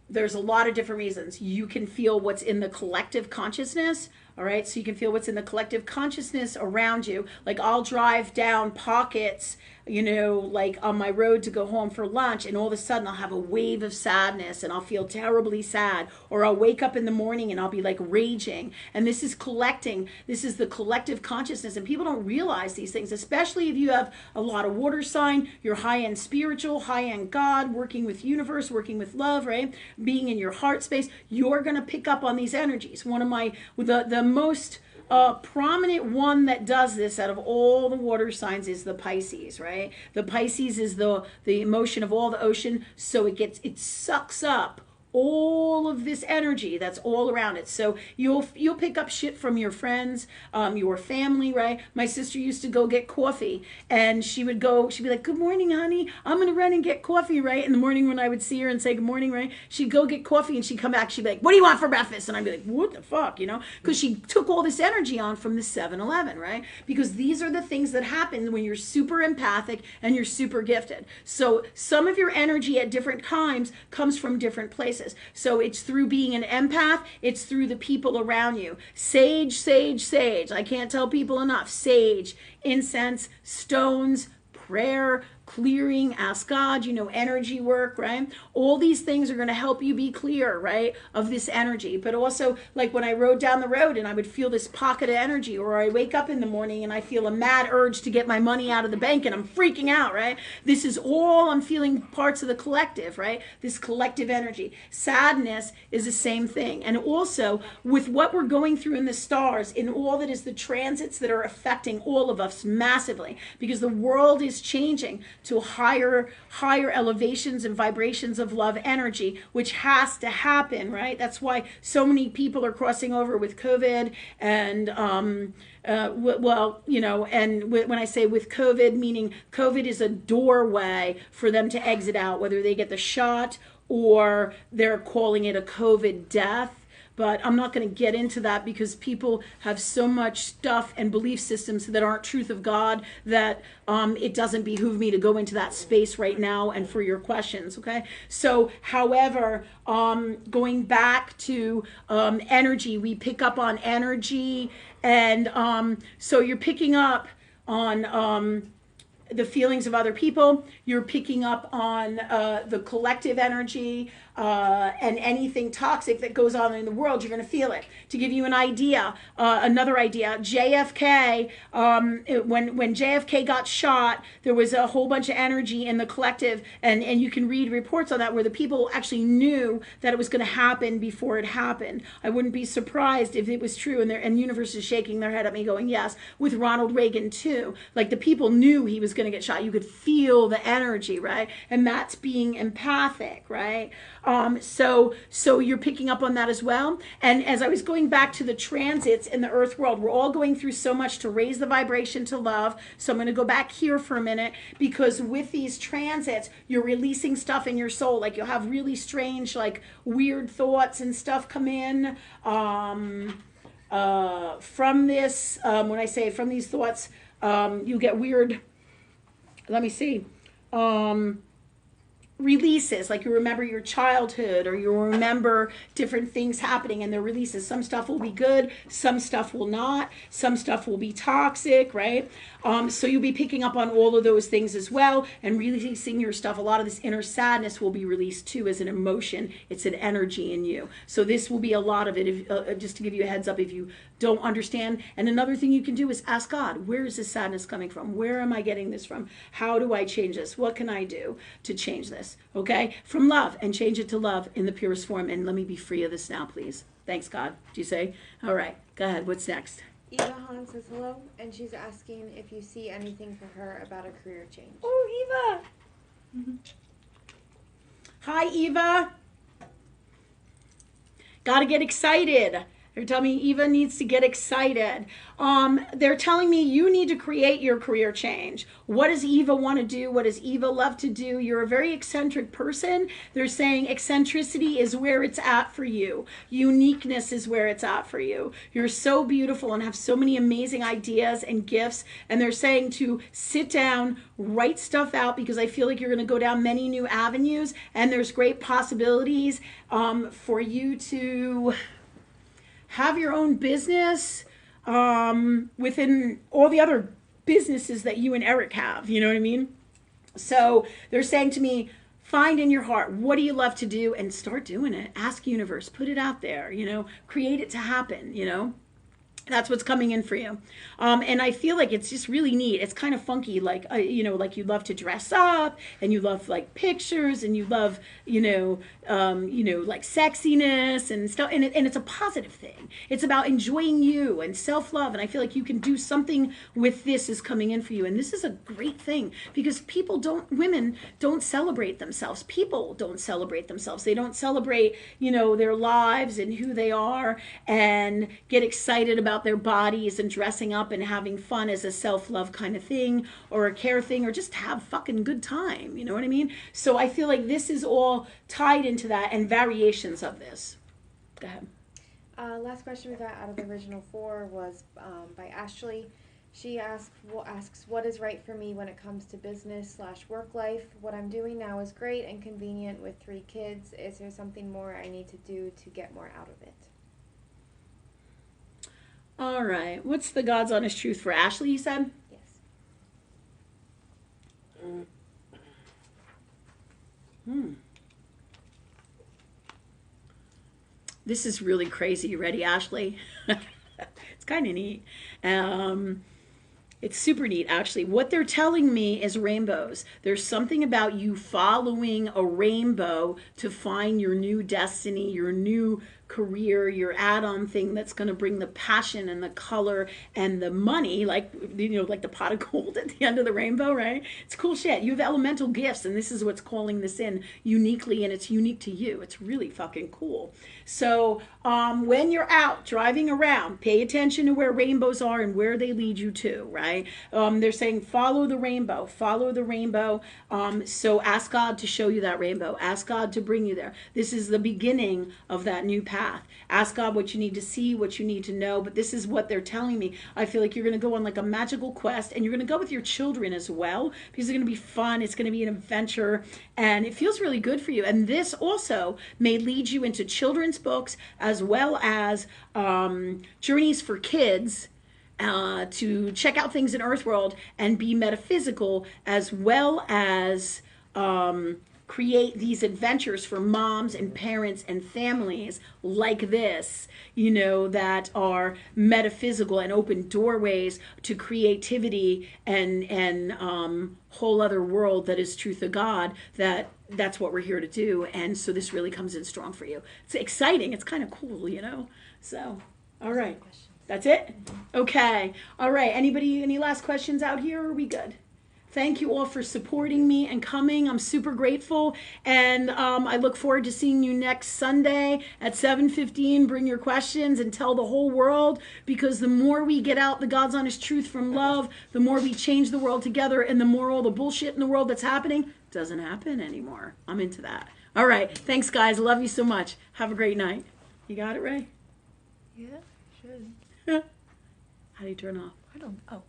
there's a lot of different reasons. You can feel what's in the collective consciousness. All right, so you can feel what's in the collective consciousness around you. Like I'll drive down pockets, like on my road to go home for lunch, and all of a sudden I'll have a wave of sadness and I'll feel terribly sad. Or I'll wake up in the morning and I'll be like raging. And this is collecting. This is the collective consciousness. And people don't realize these things, especially if you have a lot of water sign, you're high-end spiritual, high-end God, working with universe, working with love, right? Being in your heart space, you're going to pick up on these energies. One of the most prominent one that does this out of all the water signs is the Pisces, right? The Pisces is the emotion of all the ocean, so it sucks up all of this energy that's all around it. So you'll pick up shit from your friends, your family, right? My sister used to go get coffee, and she'd be like, "Good morning, honey. I'm gonna run and get coffee," right? In the morning when I would see her and say good morning, right? She'd go get coffee and she'd come back, she'd be like, "What do you want for breakfast?" And I'd be like, "What the fuck?" Because she took all this energy on from the 7-Eleven, right? Because these are the things that happen when you're super empathic and you're super gifted. So some of your energy at different times comes from different places. So it's through being an empath, it's through the people around you. Sage, sage, sage. I can't tell people enough. Sage, incense, stones, prayer, clearing, ask God, energy work, right? All these things are going to help you be clear, right, of this energy. But also, like when I rode down the road and I would feel this pocket of energy, or I wake up in the morning and I feel a mad urge to get my money out of the bank and I'm freaking out, right? This is all I'm feeling parts of the collective, right? This collective energy. Sadness is the same thing. And also, with what we're going through in the stars, in all that is the transits that are affecting all of us massively, because the world is changing to higher elevations and vibrations of love energy, which has to happen, right? That's why so many people are crossing over with COVID and when I say with COVID, meaning COVID is a doorway for them to exit out, whether they get the shot or they're calling it a COVID death. But I'm not going to get into that because people have so much stuff and belief systems that aren't truth of God that it doesn't behoove me to go into that space right now and for your questions, okay? So, however, going back to energy, we pick up on energy, and so you're picking up on the feelings of other people, you're picking up on the collective energy, and anything toxic that goes on in the world, you're going to feel it. To give you an idea, another idea, JFK, when JFK got shot, there was a whole bunch of energy in the collective, and you can read reports on that where the people actually knew that it was going to happen before it happened. I wouldn't be surprised if it was true, and the universe is shaking their head at me going, yes, with Ronald Reagan too. Like the people knew he was going to get shot. You could feel the energy, right? And that's being empathic, right? So you're picking up on that as well. And as I was going back to the transits in the earth world, we're all going through so much to raise the vibration to love. So I'm going to go back here for a minute, because with these transits, you're releasing stuff in your soul. Like you'll have really strange, like weird thoughts and stuff come in. From this, when I say from these thoughts, you get weird, let me see, releases, like you remember your childhood, or you remember different things happening, and they're releases. Some stuff will be good, some stuff will not, some stuff will be toxic, right? So you'll be picking up on all of those things as well, and releasing your stuff. A lot of this inner sadness will be released too as an emotion. It's an energy in you. So this will be a lot of it, if, just to give you a heads up if you don't understand. And another thing you can do is ask God, where is this sadness coming from? Where am I getting this from? How do I change this? What can I do to change this? Okay? From love, and change it to love in the purest form. And let me be free of this now, please. Thanks, God. Do you say? All right. Go ahead. What's next? Eva Han says hello, and she's asking if you see anything for her about a career change. Oh, Eva. Mm-hmm. Hi, Eva. Gotta get excited. They're telling me Eva needs to get excited. They're telling me you need to create your career change. What does Eva want to do? What does Eva love to do? You're a very eccentric person. They're saying eccentricity is where it's at for you. Uniqueness is where it's at for you. You're so beautiful and have so many amazing ideas and gifts. And they're saying to sit down, write stuff out, because I feel like you're going to go down many new avenues, and there's great possibilities for you to have your own business within all the other businesses that you and Eric have. You know what I mean? So they're saying to me, find in your heart, what do you love to do, and start doing it. Ask universe, put it out there, create it to happen, That's what's coming in for you. And I feel like it's just really neat. It's kind of funky, like, like you love to dress up, and you love like pictures, and you love, like sexiness and stuff. And it's a positive thing. It's about enjoying you and self-love. And I feel like you can do something with this is coming in for you. And this is a great thing, because women don't celebrate themselves. People don't celebrate themselves. They don't celebrate, their lives and who they are, and get excited about their bodies and dressing up and having fun as a self-love kind of thing, or a care thing, or just have fucking good time. You know what I mean? So I feel like this is all tied into that, and variations of this. Go ahead. Last question we got out of the original 4 was by Ashley. She asks, what is right for me when it comes to business/work life? What I'm doing now is great and convenient with 3 kids. Is there something more I need to do to get more out of it? All right. What's the God's honest truth for Ashley, you said? Yes. This is really crazy. You ready, Ashley? It's kind of neat. It's super neat, actually. What they're telling me is rainbows. There's something about you following a rainbow to find your new destiny, your new career, your add-on thing that's going to bring the passion and the color and the money, like, you know, like the pot of gold at the end of the rainbow, right? It's cool shit. You have elemental gifts, and this is what's calling this in uniquely, and it's unique to you. It's really fucking cool. So when you're out driving around, pay attention to where rainbows are and where they lead you to, right? They're saying follow the rainbow, follow the rainbow. So ask God to show you that rainbow. Ask God to bring you there. This is the beginning of that new path. Ask God what you need to see, what you need to know. But this is what they're telling me. I feel like you're going to go on like a magical quest, and you're going to go with your children as well, because it's going to be fun. It's going to be an adventure, and it feels really good for you. And this also may lead you into children's books as well as journeys for kids, to check out things in Earthworld and be metaphysical, as well as create these adventures for moms and parents and families like this, you know, that are metaphysical and open doorways to creativity and whole other world that is truth of God. That's what we're here to do. And so this really comes in strong for you. It's exciting. It's kind of cool, you know. So, all right. That's it? Okay. All right. Anybody, any last questions out here? Or are we good? Thank you all for supporting me and coming. I'm super grateful. And I look forward to seeing you next Sunday at 7:15. Bring your questions and tell the whole world, because the more we get out the God's honest truth from love, the more we change the world together, and the more all the bullshit in the world that's happening doesn't happen anymore. I'm into that. All right. Thanks, guys. Love you so much. Have a great night. You got it, Ray? Yeah, should. How do you turn off? I don't. Oh.